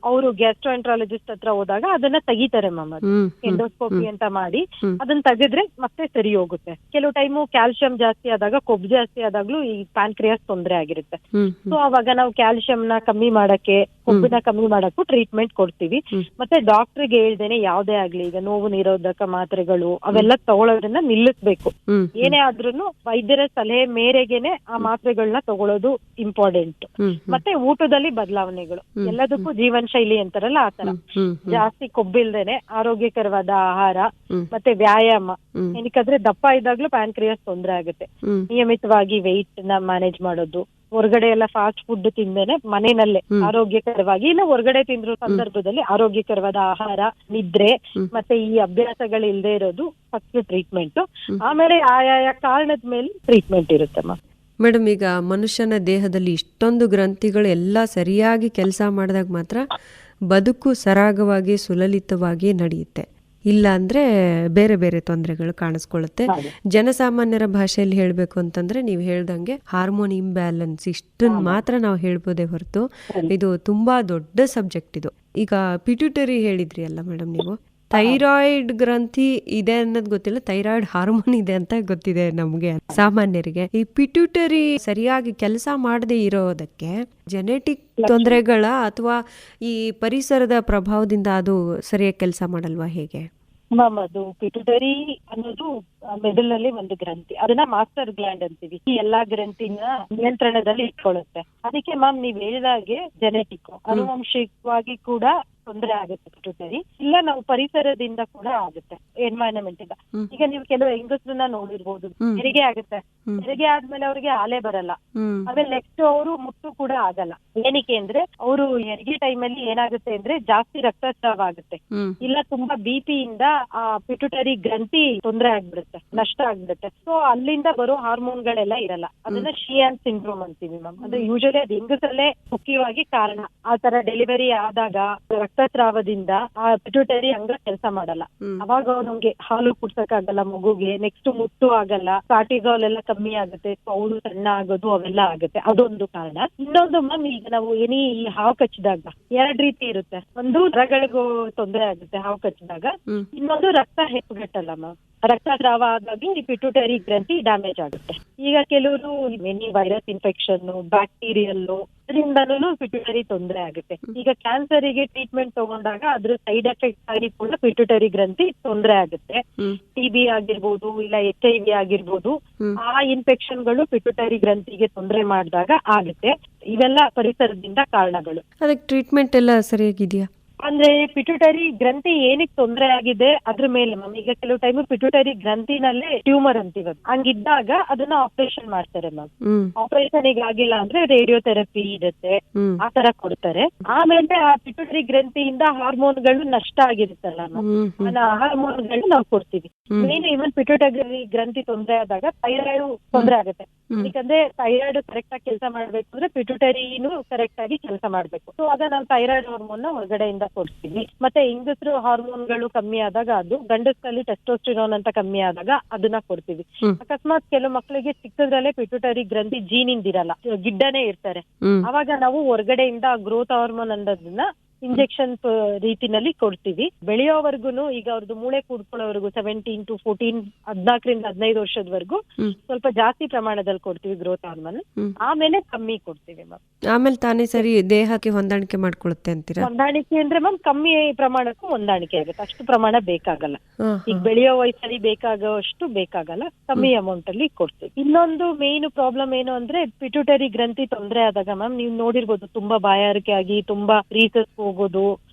ಅವರು ಗ್ಯಾಸ್ಟ್ರೋಎಂಟ್ರಾಲಜಿಸ್ಟ್ ಹತ್ರ ಹೋದಾಗ ಅದನ್ನ ತೆಗಿತಾರೆ ಮ್ಯಾಮ್. ಅದು ಎಂಡೋಸ್ಕೋಪಿ ಅಂತ ಮಾಡಿ ಅದನ್ನ ತೆಗೆದ್ರೆ ಮತ್ತೆ ಸರಿ ಹೋಗುತ್ತೆ. ಕೆಲವು ಟೈಮು ಕ್ಯಾಲ್ಸಿಯಂ ಜಾಸ್ತಿ ಆದಾಗ, ಕೊಬ್ಬು ಜಾಸ್ತಿ ಆದಾಗ್ಲೂ ಈ ಪ್ಯಾನ್ಕ್ರಿಯಾಸ್ ತೊಂದರೆ ಆಗಿರುತ್ತೆ. ಸೊ ಅವಾಗ ನಾವು ಕ್ಯಾಲ್ಸಿಯಂನ ಕಮ್ಮಿ ಮಾಡಕ್ಕೆ, ಕೊಬ್ಬಿನ ಕಮ್ಮಿ ಮಾಡಕ್ಕೂ ಟ್ರೀಟ್ಮೆಂಟ್ ಕೊಡ್ತೀವಿ. ಮತ್ತೆ ಡಾಕ್ಟರ್ಗೆ ಹೇಳ್ದೇನೆ ಯಾವ್ದೇ ಆಗ್ಲಿ, ಈಗ ನೋವು ನಿರೋಧಕ ಮಾತ್ರೆಗಳು ಅವೆಲ್ಲ ತಗೊಳ್ಳೋದ್ರಿಂದ ನಿಲ್ಲಿಸ್ಬೇಕು. ಏನೇ ಆದ್ರೂನು ವೈದ್ಯರ ಸಲಹೆ ಮೇರೆಗೆನೆ ಆ ಮಾತ್ರೆಗಳನ್ನ ತಗೊಳ್ಳೋದು ಇಂಪಾರ್ಟೆಂಟ್. ಮತ್ತೆ ಊಟದಲ್ಲಿ ಬದಲಾವಣೆಗಳು, ಎಲ್ಲದಕ್ಕೂ ಜೀವನ ಶೈಲಿ ಅಂತಾರಲ್ಲ ಆತರ, ಜಾಸ್ತಿ ಕೊಬ್ಬಿಲ್ದೇನೆ ಆರೋಗ್ಯಕರವಾದ ಆಹಾರ ಮತ್ತೆ ವ್ಯಾಯಾಮ. ಏನಕ್ಕಂದ್ರೆ ದಪ್ಪ ಇದ್ದಾಗ್ಲೂ ಪ್ಯಾನ್ಕ್ರಿಯಾಸ್ ತೊಂದರೆ ಆಗುತ್ತೆ. ನಿಯಮಿತವಾಗಿ ವೆಯ್ಟ್ ನ ಮ್ಯಾನೇಜ್ ಮಾಡೋದು, ಹೊರಗಡೆ ಎಲ್ಲ ಫಾಸ್ಟ್ ಫುಡ್ ತಿಂದೇನೆ ಮನೆಯಲ್ಲೇ ಆರೋಗ್ಯಕರವಾಗಿ, ಇಲ್ಲ ಹೊರಗಡೆ ತಿಂದ್ರು ಸಂದರ್ಭದಲ್ಲಿ ಆರೋಗ್ಯಕರವಾದ ಆಹಾರ, ನಿದ್ರೆ ಮತ್ತೆ ಈ ಅಭ್ಯಾಸಗಳು ಇಲ್ಲದೆ ಇರೋದು ಫಸ್ಟ್ ಟ್ರೀಟ್ಮೆಂಟ್. ಆಮೇಲೆ ಆಯಾಯ ಕಾರಣದ ಮೇಲೆ ಟ್ರೀಟ್ಮೆಂಟ್ ಇರುತ್ತೆ. ಮೇಡಮ್, ಈಗ ಮನುಷ್ಯನ ದೇಹದಲ್ಲಿ ಇಷ್ಟೊಂದು ಗ್ರಂಥಿಗಳು ಎಲ್ಲ ಸರಿಯಾಗಿ ಕೆಲಸ ಮಾಡಿದಾಗ ಮಾತ್ರ ಬದುಕು ಸರಾಗವಾಗಿ ಸುಲಲಿತವಾಗಿ ನಡೆಯುತ್ತೆ. ಇಲ್ಲ ಅಂದ್ರೆ ಬೇರೆ ಬೇರೆ ತೊಂದರೆಗಳು ಕಾಣಿಸ್ಕೊಳ್ಳುತ್ತೆ. ಜನಸಾಮಾನ್ಯರ ಭಾಷೆಯಲ್ಲಿ ಹೇಳ್ಬೇಕು ಅಂತಂದ್ರೆ ನೀವು ಹೇಳ್ದಂಗೆ ಹಾರ್ಮೋನ್ ಇಂಬ್ಯಾಲೆನ್ಸ್, ಇಷ್ಟನ್ನ ಮಾತ್ರ ನಾವು ಹೇಳ್ಬೋದೇ ಹೊರತು ಇದು ತುಂಬಾ ದೊಡ್ಡ ಸಬ್ಜೆಕ್ಟ್ ಇದು. ಈಗ ಪಿಟ್ಯೂಟರಿ ಹೇಳಿದ್ರಿ ಅಲ್ಲ ಮೇಡಮ್ ನೀವು, ಥೈರಾಯ್ಡ್ ಗ್ರಂಥಿ ಇದೆ ಅನ್ನೋದು ಗೊತ್ತಿಲ್ಲ, ಥೈರಾಯ್ಡ್ ಹಾರ್ಮೋನ್ ಇದೆ ಅಂತ ಗೊತ್ತಿದೆ ನಮ್ಗೆ ಸಾಮಾನ್ಯರಿಗೆ. ಈ ಪಿಟ್ಯೂಟರಿ ಸರಿಯಾಗಿ ಕೆಲಸ ಮಾಡದೇ ಇರೋದಕ್ಕೆ ಜೆನೆಟಿಕ್ ತೊಂದರೆಗಳ ಅಥವಾ ಈ ಪರಿಸರದ ಪ್ರಭಾವದಿಂದ ಅದು ಸರಿಯಾಗಿ ಕೆಲಸ ಮಾಡಲ್ವಾ, ಹೇಗೆ ಮ್ಯಾಮ್? ಅದು ಪಿಟ್ಯೂಟರಿ ಅನ್ನೋದು ಮೆದುಳಿನಲ್ಲಿ ಒಂದು ಗ್ರಂಥಿ, ಅದನ್ನ ಮಾಸ್ಟರ್ ಗ್ಲ್ಯಾಂಡ್ ಅಂತೀವಿ. ಈ ಎಲ್ಲಾ ಗ್ರಂಥಿನ ನಿಯಂತ್ರಣದಲ್ಲಿ ಇಟ್ಕೊಳ್ಳುತ್ತೆ. ಅದಕ್ಕೆ ಮ್ಯಾಮ್ ನೀವ್ ಹೇಳಿದಾಗೆ ಜೆನೆಟಿಕ್, ಆನುವಂಶಿಕವಾಗಿ ಕೂಡ ತೊಂದರೆ ಆಗುತ್ತೆ ಪಿಟ್ಯೂಟರಿ. ಇಲ್ಲ ನಾವು ಪರಿಸರದಿಂದ ಕೂಡ ಆಗುತ್ತೆ, ಎನ್ವೈರನ್ಮೆಂಟ್ ಇಂದ. ಈಗ ನೀವು ಕೆಲವು ಹೆಂಗಸ್ರನ್ನ ನೋಡಿರ್ಬೋದು, ಹೆರಿಗೆ ಆಗುತ್ತೆ, ಹೆರಿಗೆ ಆದ್ಮೇಲೆ ಅವ್ರಿಗೆ ಆಲೆ ಬರಲ್ಲ, ಆಮೇಲೆ ನೆಕ್ಸ್ಟ್ ಅವರು ಮುಟ್ಟು ಕೂಡ ಆಗಲ್ಲ. ಏನಕ್ಕೆ ಅಂದ್ರೆ ಅವರು ಹೆರಿಗೆ ಟೈಮ್ ಅಲ್ಲಿ ಏನಾಗುತ್ತೆ ಅಂದ್ರೆ ಜಾಸ್ತಿ ರಕ್ತಸ್ರಾವ ಆಗುತ್ತೆ, ಇಲ್ಲ ತುಂಬಾ BP ಇಂದ ಆ ಪಿಟ್ಯೂಟರಿ ಗ್ರಂಥಿ ತೊಂದರೆ ಆಗ್ಬಿಡುತ್ತೆ, ನಷ್ಟ ಆಗ್ಬಿಡುತ್ತೆ. ಸೊ ಅಲ್ಲಿಂದ ಬರೋ ಹಾರ್ಮೋನ್ ಗಳೆಲ್ಲ ಇರಲ್ಲ. ಅದನ್ನ ಶಿಯಾನ್ ಸಿಂಡ್ರೋಮ್ ಅಂತೀವಿ ಮ್ಯಾಮ್. ಅಂದ್ರೆ ಯೂಶಲಿ ಅದು ಹೆಂಗಸಲ್ಲೇ ಮುಖ್ಯವಾಗಿ ಕಾರಣ. ಆ ತರ ಡೆಲಿವರಿ ಆದಾಗ ರಕ್ತಸ್ರಾವದಿಂದ ಆ ಪಿಟ್ಯೂಟರಿ ಅಂಗ ಕೆಲಸ ಮಾಡಲ್ಲ. ಅವಾಗ ಅವ್ರಿಗೆ ಹಾಲು ಕುಡ್ಸಕ್ಕಾಗಲ್ಲ ಮಗುಗೆ, ನೆಕ್ಸ್ಟ್ ಮುಟ್ಟು ಆಗಲ್ಲ, ಕಾರ್ಟಿಸಾಲ್ ಎಲ್ಲ ಕಮ್ಮಿ ಆಗುತ್ತೆ, ಅವಳು ಸಣ್ಣ ಆಗೋದು ಅವೆಲ್ಲ ಆಗುತ್ತೆ. ಅದೊಂದು ಕಾರಣ. ಇನ್ನೊಂದು ಮ್ಯಾಮ್, ಈಗ ನಾವು ಈ ಹಾವು ಕಚ್ಚಿದಾಗ 2 ರೀತಿ ಇರುತ್ತೆ. ಒಂದು ನರಗಳಿಗೂ ತೊಂದರೆ ಆಗುತ್ತೆ ಹಾವು ಕಚ್ಚಿದಾಗ, ಇನ್ನೊಂದು ರಕ್ತ ಹೆಪ್ಪುಗಟ್ಟಲ್ಲ ಮ್ಯಾಮ್. ರಕ್ತಸ್ರಾವ ಆದಾಗ್ಲೂ ಈ ಪಿಟ್ಯೂಟರಿ ಗ್ರಂಥಿ ಡ್ಯಾಮೇಜ್ ಆಗುತ್ತೆ. ಈಗ ಕೆಲವರು ವೈರಸ್ ಇನ್ಫೆಕ್ಷನ್, ಬ್ಯಾಕ್ಟೀರಿಯಲ್, ಇದರಿಂದನೂ ಪಿಟ್ಯೂಟರಿ ತೊಂದರೆ ಆಗುತ್ತೆ. ಈಗ ಕ್ಯಾನ್ಸರಿಗೆ ಟ್ರೀಟ್ಮೆಂಟ್ ತಗೊಂಡಾಗ ಅದ್ರ ಸೈಡ್ ಎಫೆಕ್ಟ್ ಆಗಿ ಕೂಡ ಪಿಟ್ಯೂಟರಿ ಗ್ರಂಥಿ ತೊಂದರೆ ಆಗುತ್ತೆ. TB ಆಗಿರ್ಬೋದು, ಇಲ್ಲ HIV ಆಗಿರ್ಬೋದು, ಆ ಇನ್ಫೆಕ್ಷನ್ ಗಳು ಪಿಟ್ಯೂಟರಿ ಗ್ರಂಥಿಗೆ ತೊಂದರೆ ಮಾಡಿದಾಗ ಆಗುತ್ತೆ. ಇವೆಲ್ಲ ಪರಿಸರದಿಂದ ಕಾರಣಗಳು. ಅದಕ್ಕೆ ಟ್ರೀಟ್ಮೆಂಟ್ ಎಲ್ಲ ಸರಿಯಾಗಿದೆಯಾ? ಅಂದ್ರೆ ಪಿಟ್ಯೂಟರಿ ಗ್ರಂಥಿ ಏನಕ್ಕೆ ತೊಂದರೆ ಆಗಿದೆ ಅದ್ರ ಮೇಲೆ ಮ್ಯಾಮ್. ಈಗ ಕೆಲವು ಟೈಮ್ ಪಿಟ್ಯೂಟರಿ ಗ್ರಂಥಿನಲ್ಲೇ ಟ್ಯೂಮರ್ ಅಂತೀವಿ, ಹಂಗಿದ್ದಾಗ ಅದನ್ನ ಆಪರೇಷನ್ ಮಾಡ್ತಾರೆ ಮ್ಯಾಮ್. ಆಪರೇಷನ್ ಈಗ ಆಗಿಲ್ಲ ಅಂದ್ರೆ ರೇಡಿಯೋಥೆರಪಿ ಇರುತ್ತೆ, ಆತರ ಕೊಡ್ತಾರೆ. ಆಮೇಲೆ ಆ ಪಿಟ್ಯೂಟರಿ ಗ್ರಂಥಿಯಿಂದ ಹಾರ್ಮೋನ್ಗಳು ನಷ್ಟ ಆಗಿರುತ್ತಲ್ಲ ಮ್ಯಾಮ್, ಆ ಹಾರ್ಮೋನ್ಗಳು ನಾವು ಕೊಡ್ತೀವಿ. ಮೇನ್ ಇವನ್ ಪಿಟ್ಯೂಟರಿ ಗ್ರಂಥಿ ತೊಂದರೆ ಆದಾಗ ಥೈರಾಯ್ಡ್ ತೊಂದರೆ ಆಗುತ್ತೆ. ಯಾಕಂದ್ರೆ ಥೈರಾಯ್ಡ್ ಕರೆಕ್ಟ್ ಆಗಿ ಕೆಲಸ ಮಾಡ್ಬೇಕು ಅಂದ್ರೆ ಪಿಟ್ಯೂಟರಿನೂ ಕರೆಕ್ಟ್ ಆಗಿ ಕೆಲಸ ಮಾಡ್ಬೇಕು. ಸೊ ಆಗ ನಾವು ಥೈರಾಯ್ಡ್ ಹಾರ್ಮೋನ್ ನ ಹೊರಗಡೆಯಿಂದ ಕೊಡ್ತೀವಿ. ಮತ್ತೆ ಹೆಂಗಸರು ಹಾರ್ಮೋನ್ಗಳು ಕಮ್ಮಿ ಆದಾಗ, ಅದು ಗಂಡಸರಲ್ಲಿ ಟೆಸ್ಟೋಸ್ಟಿರೋನ್ ಅಂತ ಕಮ್ಮಿ ಆದಾಗ ಅದನ್ನ ಕೊಡ್ತೀವಿ. ಅಕಸ್ಮಾತ್ ಕೆಲವು ಮಕ್ಕಳಿಗೆ ಚಿಕ್ಕದ್ರಲ್ಲೇ ಪಿಟ್ಯೂಟರಿ ಗ್ರಂಥಿ ಜೀನಿಂದ ಇರಲ್ಲ, ಗಿಡ್ಡನೇ ಇರ್ತಾರೆ, ಅವಾಗ ನಾವು ಹೊರಗಡೆಯಿಂದ ಗ್ರೋತ್ ಹಾರ್ಮೋನ್ ಅನ್ನೋದನ್ನ ಇಂಜೆಕ್ಷನ್ ರೀತಿನಲ್ಲಿ ಕೊಡ್ತೀವಿ. ಬೆಳೆಯೋವರ್ಗುನು ಈಗ ಅವ್ರದ್ದು ಮೂಳೆ ಕೂಡ್ಕೊಳ್ಳೋವರೆಗೂ 17 to 14 14ರಿಂದ 15 ವರ್ಷದವರೆಗೂ ಸ್ವಲ್ಪ ಜಾಸ್ತಿ ಪ್ರಮಾಣದಲ್ಲಿ ಕೊಡ್ತೀವಿ ಗ್ರೋತ್ ಹಾರ್ಮೋನ್. ಆಮೇಲೆ ಕಮ್ಮಿ ಕೊಡ್ತೀವಿ ಮ್ಯಾಮ್. ಆಮೇಲೆ ತಾನೇ ಸರಿ ದೇಹಕ್ಕೆ ಹೊಂದಾಣಿಕೆ ಮಾಡ್ಕೊಳ್ಳುತ್ತೆ ಅಂತೀರಾ? ಹೊಂದಾಣಿಕೆ ಅಂದ್ರೆ ಮ್ಯಾಮ್ ಕಮ್ಮಿ ಪ್ರಮಾಣಕ್ಕೂ ಹೊಂದಾಣಿಕೆ ಆಗುತ್ತೆ, ಅಷ್ಟು ಪ್ರಮಾಣ ಬೇಕಾಗಲ್ಲ. ಈಗ ಬೆಳೆಯೋ ವಯಸ್ಸಲ್ಲಿ ಬೇಕಾಗೋಷ್ಟು ಬೇಕಾಗಲ್ಲ, ಕಮ್ಮಿ ಅಮೌಂಟ್ ಅಲ್ಲಿ ಕೊಡ್ತೀವಿ. ಇನ್ನೊಂದು ಮೇನ್ ಪ್ರಾಬ್ಲಮ್ ಏನು ಅಂದ್ರೆ ಪಿಟ್ಯೂಟರಿ ಗ್ರಂಥಿ ತೊಂದರೆ ಆದಾಗ ಮ್ಯಾಮ್ ನೀವು ನೋಡಿರ್ಬೋದು, ತುಂಬಾ ಬಾಯಾರಿಕೆ ಆಗಿ ತುಂಬಾ ರೀಸಸ್ ಹೋಗೋದು,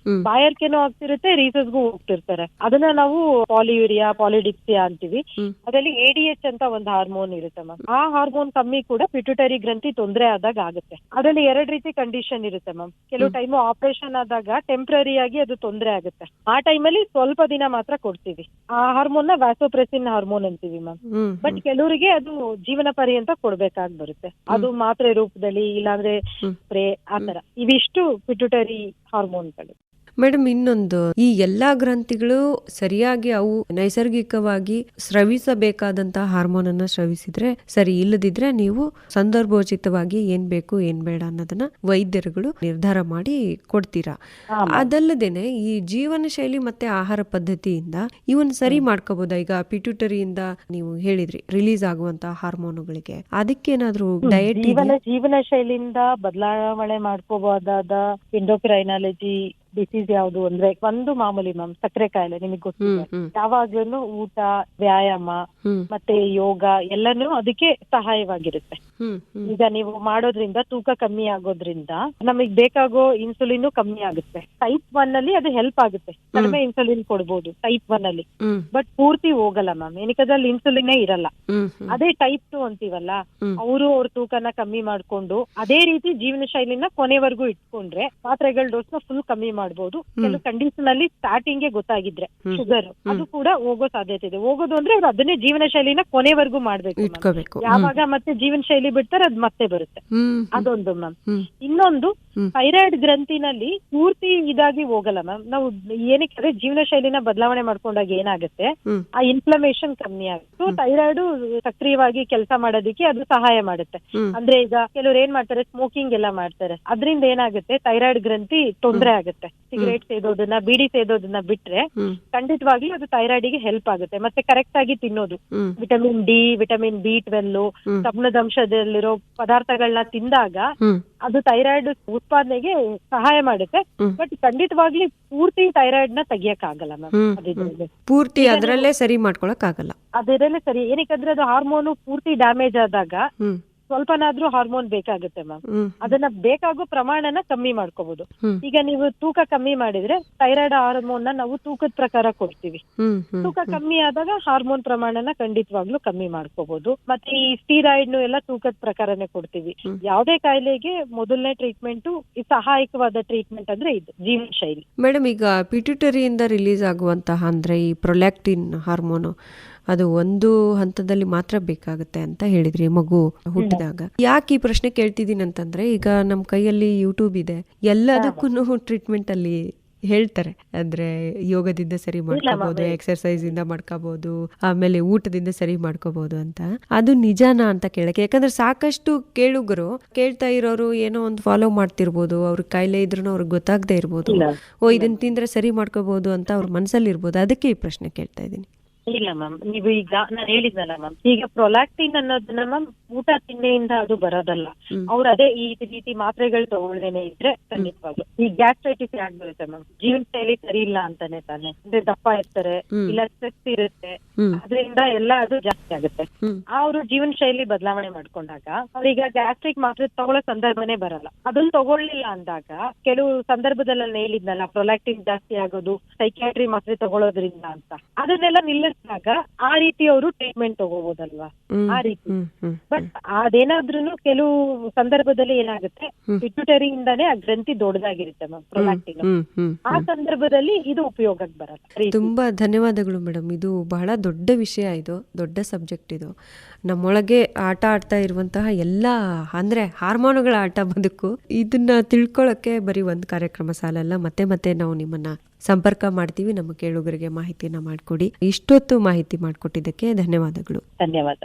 ಬಾಯಾರಿಕೆನೂ ಆಗ್ತಿರುತ್ತೆ, ರೀಸಸ್ಗೂ ಹೋಗ್ತಿರ್ತಾರೆ. ಅದನ್ನ ನಾವು ಪಾಲಿಯೂರಿಯಾ, ಪಾಲಿಡಿಪ್ಸಿಯಾ ಅಂತೀವಿ. ಅದರಲ್ಲಿ ADH ಅಂತ ಒಂದು ಹಾರ್ಮೋನ್ ಇರುತ್ತೆ ಮ್ಯಾಮ್. ಆ ಹಾರ್ಮೋನ್ ಕಮ್ಮಿ ಕೂಡ ಪಿಟ್ಯೂಟರಿ ಗ್ರಂಥಿ ತೊಂದರೆ ಆದಾಗ ಆಗುತ್ತೆ. ಅದರಲ್ಲಿ 2 ರೀತಿ ಕಂಡೀಷನ್ ಇರುತ್ತೆ ಮ್ಯಾಮ್. ಕೆಲವು ಟೈಮ್ ಆಪರೇಷನ್ ಆದಾಗ ಟೆಂಪ್ರರಿ ಆಗಿ ಅದು ತೊಂದರೆ ಆಗುತ್ತೆ. ಆ ಟೈಮಲ್ಲಿ ಸ್ವಲ್ಪ ದಿನ ಮಾತ್ರ ಕೊಡ್ತೀವಿ. ಆ ಹಾರ್ಮೋನ್ ನ ವ್ಯಾಸೋಪ್ರೆಸಿನ್ ಹಾರ್ಮೋನ್ ಅಂತೀವಿ ಮ್ಯಾಮ್. ಬಟ್ ಕೆಲವರಿಗೆ ಅದು ಜೀವನ ಪರ್ಯಂತ ಕೊಡ್ಬೇಕಾಗಿ ಬರುತ್ತೆ, ಅದು ಮಾತ್ರೆ ರೂಪದಲ್ಲಿ ಇಲ್ಲಾಂದ್ರೆ ಸ್ಪ್ರೇ ಆತರ. ಇವಿಷ್ಟು ಪಿಟ್ಯೂಟರಿ ಹಾರ್ಮೋನ್ಗಳು. ಮೇಡಮ್, ಇನ್ನೊಂದು, ಈ ಎಲ್ಲಾ ಗ್ರಂಥಿಗಳು ಸರಿಯಾಗಿ ಅವು ನೈಸರ್ಗಿಕವಾಗಿ ಸ್ರವಿಸಬೇಕಾದಂತಹ ಹಾರ್ಮೋನ್ ಅನ್ನ ಸ್ರವಿಸಿದ್ರೆ ಸರಿ, ಇಲ್ಲದಿದ್ರೆ ನೀವು ಸಂದರ್ಭೋಚಿತವಾಗಿ ಏನ್ ಬೇಕು ಏನ್ ಬೇಡ ಅನ್ನೋದನ್ನ ವೈದ್ಯರುಗಳು ನಿರ್ಧಾರ ಮಾಡಿ ಕೊಡ್ತೀರಾ. ಅದಲ್ಲದೇನೆ ಈ ಜೀವನ ಶೈಲಿ ಮತ್ತೆ ಆಹಾರ ಪದ್ಧತಿಯಿಂದ ಇವನ್ ಸರಿ ಮಾಡ್ಕೋಬಹುದಾ? ಈಗ ಪಿಟ್ಯೂಟರಿಯಿಂದ ನೀವು ಹೇಳಿದ್ರಿ ರಿಲೀಸ್ ಆಗುವಂತಹ ಹಾರ್ಮೋನುಗಳಿಗೆ, ಅದಕ್ಕೇನಾದ್ರೂ ಡಯಟ್ ಜೀವನ ಶೈಲಿಯಿಂದ ಬದಲಾವಣೆ ಮಾಡ್ಕೋಬಹುದಾದ ಎಂಡೋಕ್ರೈನಾಲಜಿ ಡಿಸೀಸ್ ಯಾವುದು ಅಂದ್ರೆ ಒಂದು ಮಾಮೂಲಿ ಮ್ಯಾಮ್ ಸಕ್ಕರೆ ಕಾಯಿಲೆ. ನಿಮಗೆ ಗೊತ್ತಿದೆ, ಯಾವಾಗ್ಲೂ ಊಟ, ವ್ಯಾಯಾಮ ಮತ್ತೆ ಯೋಗ ಎಲ್ಲಾನು ಅದಕ್ಕೆ ಸಹಾಯವಾಗಿರುತ್ತೆ. ಈಗ ನೀವು ಮಾಡೋದ್ರಿಂದ ತೂಕ ಕಮ್ಮಿ ಆಗೋದ್ರಿಂದ ನಮಗ್ ಬೇಕಾಗೋ ಇನ್ಸುಲಿನ್ ಕಮ್ಮಿ ಆಗುತ್ತೆ. ಟೈಪ್ 1 ಅಲ್ಲಿ ಅದು ಹೆಲ್ಪ್ ಆಗುತ್ತೆ, ಕಡಿಮೆ ಇನ್ಸುಲಿನ್ ಕೊಡ್ಬೋದು ಟೈಪ್ 1 ಅಲ್ಲಿ, ಬಟ್ ಪೂರ್ತಿ ಹೋಗಲ್ಲ ಮ್ಯಾಮ್. ಏನಕ್ಕದ್ರಲ್ಲಿ ಇನ್ಸುಲಿನೇ ಇರಲ್ಲ. ಅದೇ ಟೈಪ್ 2 ಅಂತೀವಲ್ಲ, ಅವ್ರ ತೂಕನ ಕಮ್ಮಿ ಮಾಡ್ಕೊಂಡು ಅದೇ ರೀತಿ ಜೀವನ ಶೈಲಿನ ಕೊನೆವರೆಗೂ ಇಟ್ಕೊಂಡ್ರೆ ಮಾತ್ರೆಗಳ ಡೋಸ್ನ ಫುಲ್ ಕಮ್ಮಿ ಮಾಡ್ಬೋದು. ಕೆಲವು ಕಂಡೀಷನ್ ಅಲ್ಲಿ ಸ್ಟಾರ್ಟಿಂಗ್ ಗೊತ್ತಾಗಿದ್ರೆ ಶುಗರ್ ಅದು ಕೂಡ ಹೋಗೋ ಸಾಧ್ಯತೆ ಇದೆ. ಹೋಗೋದು ಅಂದ್ರೆ ಅವ್ರು ಅದನ್ನೇ ಜೀವನ ಶೈಲಿನ ಕೊನೆವರೆಗೂ ಮಾಡ್ಬೇಕು. ಯಾವಾಗ ಮತ್ತೆ ಜೀವನ ಶೈಲಿ ಬಿಡ್ತಾರೆ ಅದ್ ಮತ್ತೆ ಬರುತ್ತೆ. ಅದೊಂದು ಮ್ಯಾಮ್. ಇನ್ನೊಂದು, ಥೈರಾಯ್ಡ್ ಗ್ರಂಥಿನಲ್ಲಿ ಪೂರ್ತಿ ಇದಾಗಿ ಹೋಗಲ್ಲ ಮ್ಯಾಮ್. ನಾವು ಏನಕ್ಕೆ ಜೀವನ ಶೈಲಿನ ಬದಲಾವಣೆ ಮಾಡ್ಕೊಂಡಾಗ ಏನಾಗುತ್ತೆ, ಆ ಇನ್ಫ್ಲಮೇಷನ್ ಕಮ್ಮಿ ಆಗುತ್ತೆ. ಥೈರಾಯ್ಡ್ ಸಕ್ರಿಯವಾಗಿ ಕೆಲಸ ಮಾಡೋದಕ್ಕೆ ಅದು ಸಹಾಯ ಮಾಡುತ್ತೆ. ಅಂದ್ರೆ ಈಗ ಕೆಲವ್ರು ಏನ್ ಮಾಡ್ತಾರೆ, ಸ್ಮೋಕಿಂಗ್ ಎಲ್ಲ ಮಾಡ್ತಾರೆ, ಅದರಿಂದ ಏನಾಗುತ್ತೆ ಥೈರಾಯ್ಡ್ ಗ್ರಂಥಿ ತೊಂದರೆ ಆಗುತ್ತೆ. ಸಿಗರೇಟ್ ಸೇದೋದನ್ನ, ಬೀಡಿ ಸೇದೋದನ್ನ ಬಿಟ್ರೆ ಖಂಡಿತವಾಗ್ಲೂ ಅದು ಥೈರಾಯ್ಡ್ ಗೆ ಹೆಲ್ಪ್ ಆಗುತ್ತೆ. ಮತ್ತೆ ಕರೆಕ್ಟ್ ಆಗಿ ತಿನ್ನೋದು, ವಿಟಮಿನ್ ಡಿ, ವಿಟಮಿನ್ B12, ಕಬ್ಬಿಣದಂಶದಲ್ಲಿರೋ ಪದಾರ್ಥಗಳನ್ನ ತಿಂದಾಗ ಅದು ಥೈರಾಯ್ಡ್ ಉತ್ಪಾದನೆಗೆ ಸಹಾಯ ಮಾಡುತ್ತೆ. ಬಟ್ ಖಂಡಿತವಾಗ್ಲಿ ಪೂರ್ತಿ ಥೈರಾಯ್ಡ್ ನ ತೆಗಿಯಕ್ ಆಗಲ್ಲ ಮ್ಯಾಮ್. ಪೂರ್ತಿ ಅದರಲ್ಲೇ ಸರಿ ಮಾಡ್ಕೊಳಕ್ ಆಗಲ್ಲ. ಅದರಲ್ಲೇ ಸರಿ, ಏನಕ್ಕಂದ್ರೆ ಅದು ಹಾರ್ಮೋನು ಪೂರ್ತಿ ಡ್ಯಾಮೇಜ್ ಆದಾಗ ಸ್ವಲ್ಪನಾದ್ರೂ ಹಾರ್ಮೋನ್ ಬೇಕಾಗುತ್ತೆ ಮ್ಯಾಮ್. ಅದನ್ನ ಬೇಕಾಗೋ ಪ್ರಮಾಣನ ಕಮ್ಮಿ ಮಾಡ್ಕೋಬಹುದು. ಈಗ ನೀವು ತೂಕ ಕಮ್ಮಿ ಮಾಡಿದ್ರೆ ಥೈರಾಯ್ಡ್ ಹಾರ್ಮೋನ್ ನ ನಾವು ತೂಕದ ಪ್ರಕಾರ ಕೊಡ್ತೀವಿ. ತೂಕ ಕಮ್ಮಿ ಆದಾಗ ಹಾರ್ಮೋನ್ ಪ್ರಮಾಣನ ಖಂಡಿತವಾಗ್ಲೂ ಕಮ್ಮಿ ಮಾಡ್ಕೋಬಹುದು. ಮತ್ತೆ ಈ ಸ್ಟೀರಾಯ್ಡ್ ಎಲ್ಲ ತೂಕದ ಪ್ರಕಾರನೇ ಕೊಡ್ತೀವಿ. ಯಾವುದೇ ಕಾಯಿಲೆಗೆ ಮೊದಲನೇ ಟ್ರೀಟ್ಮೆಂಟ್, ಈ ಸಹಾಯಕವಾದ ಟ್ರೀಟ್ಮೆಂಟ್ ಅಂದ್ರೆ ಇದು ಜೀವನ ಶೈಲಿ. ಮೇಡಮ್, ಈಗ ಪಿಟ್ಯೂಟರಿಯಿಂದ ರಿಲೀಸ್ ಆಗುವಂತಹ ಅಂದ್ರೆ ಈ ಪ್ರೊಲ್ಯಾಕ್ಟಿನ್ ಹಾರ್ಮೋನು ಅದು ಒಂದು ಹಂತದಲ್ಲಿ ಮಾತ್ರ ಬೇಕಾಗುತ್ತೆ ಅಂತ ಹೇಳಿದ್ರಿ ಮಗು ಹುಟ್ಟಿದಾಗ. ಯಾಕೆ ಈ ಪ್ರಶ್ನೆ ಕೇಳ್ತಿದ್ದೀನಿ ಅಂತಂದ್ರೆ, ಈಗ ನಮ್ ಕೈಯಲ್ಲಿ ಯೂಟ್ಯೂಬ್ ಇದೆ, ಎಲ್ಲದಕ್ಕೂ ಟ್ರೀಟ್ಮೆಂಟ್ ಅಲ್ಲಿ ಹೇಳ್ತಾರೆ. ಅಂದ್ರೆ ಯೋಗದಿಂದ ಸರಿ ಮಾಡ್ಕೋಬಹುದು, ಎಕ್ಸರ್ಸೈಸ್ ಇಂದ ಮಾಡ್ಕೋಬಹುದು, ಆಮೇಲೆ ಊಟದಿಂದ ಸರಿ ಮಾಡ್ಕೋಬಹುದು ಅಂತ. ಅದು ನಿಜಾನಾ ಅಂತ ಕೇಳಕ್ಕೆ, ಯಾಕಂದ್ರೆ ಸಾಕಷ್ಟು ಕೇಳುಗರು ಕೇಳ್ತಾ ಇರೋರು ಏನೋ ಒಂದು ಫಾಲೋ ಮಾಡ್ತಿರ್ಬೋದು, ಅವ್ರ ಕಾಯಿಲೆ ಇದ್ರೂ ಅವ್ರಿಗೆ ಗೊತ್ತಾಗದೆ ಇರ್ಬೋದು, ಇದನ್ನ ತಿಂದ್ರೆ ಸರಿ ಮಾಡ್ಕೋಬಹುದು ಅಂತ ಅವ್ರ ಮನಸ್ಸಲ್ಲಿ ಇರ್ಬೋದು. ಅದಕ್ಕೆ ಈ ಪ್ರಶ್ನೆ ಕೇಳ್ತಾ ಇದ್ದೀನಿ. ಇಲ್ಲ ಮ್ಯಾಮ್, ನೀವು ಈಗ ನಾನು ಹೇಳಿದ್ನಲ್ಲ ಮ್ಯಾಮ್, ಈಗ ಪ್ರೊಲ್ಯಾಕ್ಟಿನ್ ಅನ್ನೋದನ್ನ ಮ್ಯಾಮ್ ಊಟ ತಿಂಡಿಯಿಂದ ಅದು ಬರೋದಲ್ಲ. ಅವ್ರು ಅದೇ ಈ ರೀತಿ ಮಾತ್ರೆಗಳು ತಗೊಳ್ದೇನೆ ಇದ್ರೆ ಖಂಡಿತವಾಗ್ಲು ಈ ಗ್ಯಾಸ್ಟ್ರೈಟಿಸ್ ಯಾಕೆ ಬರುತ್ತೆ ಮ್ಯಾಮ್? ಜೀವನ ಶೈಲಿ ಸರಿ ಇಲ್ಲ ಅಂತಾನೆ ತಾನೆ. ಅಂದ್ರೆ ದಪ್ಪ ಇರ್ತಾರೆ, ಇಲ್ಲ ಸ್ಟ್ರೆಸ್ ಇರುತ್ತೆ, ಅದರಿಂದ ಎಲ್ಲ ಅದು ಜಾಸ್ತಿ ಆಗುತ್ತೆ. ಅವ್ರು ಜೀವನ ಶೈಲಿ ಬದಲಾವಣೆ ಮಾಡ್ಕೊಂಡಾಗ ಅವ್ರೀಗ ಗ್ಯಾಸ್ಟ್ರಿಕ್ ಮಾತ್ರೆ ತಗೊಳ್ಳೋ ಸಂದರ್ಭನೇ ಬರಲ್ಲ. ಅದನ್ನ ತಗೊಳ್ಳಿಲ್ಲ ಅಂದಾಗ ಕೆಲವು ಸಂದರ್ಭದಲ್ಲಿ ಹೇಳಿದ್ನಲ್ಲ, ಪ್ರೊಲ್ಯಾಕ್ಟಿನ್ ಜಾಸ್ತಿ ಆಗೋದು ಸೈಕ್ಯಾಟ್ರಿ ಮಾತ್ರೆ ತಗೊಳ್ಳೋದ್ರಿಂದ ಅಂತ, ಅದನ್ನೆಲ್ಲ ನಿಲ್ಲಿಸಿದಾಗ ಆ ರೀತಿ ಅವರು ಟ್ರೀಟ್ಮೆಂಟ್ ತಗೋಬಹುದಲ್ವಾ? ಆ ರೀತಿ. ಬಟ್ ಅದೇನಾದ್ರೂ ಕೆಲವು ಸಂದರ್ಭದಲ್ಲಿ ಏನಾಗುತ್ತೆ, ಪಿಟ್ಯೂಟರಿಯಿಂದಾನೇ ಆ ಗ್ರಂಥಿ ದೊಡ್ಡದಾಗಿರುತ್ತೆ ಮ್ಯಾಮ್ ಪ್ರೊಲ್ಯಾಕ್ಟಿನ್. ಆ ಸಂದರ್ಭದಲ್ಲಿ ಇದು ಉಪಯೋಗಕ್ಕೆ ಬರಲ್ಲ. ತುಂಬಾ ಧನ್ಯವಾದಗಳು ಮೇಡಮ್. ಇದು ಬಹಳ ದೊಡ್ಡ ವಿಷಯ, ಇದು ದೊಡ್ಡ ಸಬ್ಜೆಕ್ಟ್. ಇದು ನಮ್ಮೊಳಗೆ ಆಟ ಆಡ್ತಾ ಇರುವಂತಹ ಎಲ್ಲಾ ಅಂದ್ರೆ ಹಾರ್ಮೋನುಗಳ ಆಟ ಬದುಕು. ಇದನ್ನ ತಿಳ್ಕೊಳ್ಳೋಕೆ ಬರೀ ಒಂದು ಕಾರ್ಯಕ್ರಮ ಸಾಲಲ್ಲ, ಮತ್ತೆ ಮತ್ತೆ ನಾವು ನಿಮ್ಮನ್ನ ಸಂಪರ್ಕ ಮಾಡ್ತೀವಿ. ನಮ್ಮ ಕೇಳುಗರಿಗೆ ಮಾಹಿತಿಯನ್ನ ಮಾಡಿಕೊಡಿ. ಇಷ್ಟೊತ್ತು ಮಾಹಿತಿ ಮಾಡಿಕೊಟ್ಟಿದ್ದಕ್ಕೆ ಧನ್ಯವಾದಗಳು. ಧನ್ಯವಾದ.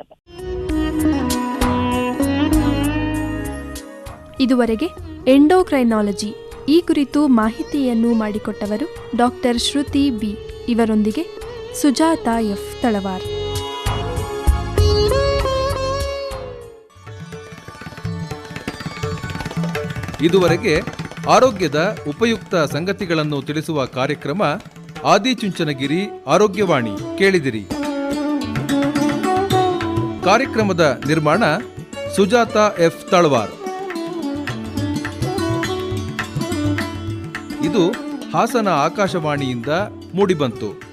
ಇದುವರೆಗೆ ಎಂಡೋಕ್ರೈನಾಲಜಿ ಈ ಕುರಿತು ಮಾಹಿತಿಯನ್ನು ಮಾಡಿಕೊಟ್ಟವರು ಡಾಕ್ಟರ್ ಶ್ರುತಿ ಬಿ. ಇವರೊಂದಿಗೆ ಸುಜಾತಾ ಎಫ್. ತಳವಾರ್. ಇದುವರೆಗೆ ಆರೋಗ್ಯದ ಉಪಯುಕ್ತ ಸಂಗತಿಗಳನ್ನು ತಿಳಿಸುವ ಕಾರ್ಯಕ್ರಮ ಆದಿಚುಂಚನಗಿರಿ ಆರೋಗ್ಯವಾಣಿ ಕೇಳಿದಿರಿ. ಕಾರ್ಯಕ್ರಮದ ನಿರ್ಮಾಣ ಸುಜಾತಾ ಎಫ್. ತಳವಾರ್. ಇದು ಹಾಸನ ಆಕಾಶವಾಣಿಯಿಂದ ಮೂಡಿಬಂತು.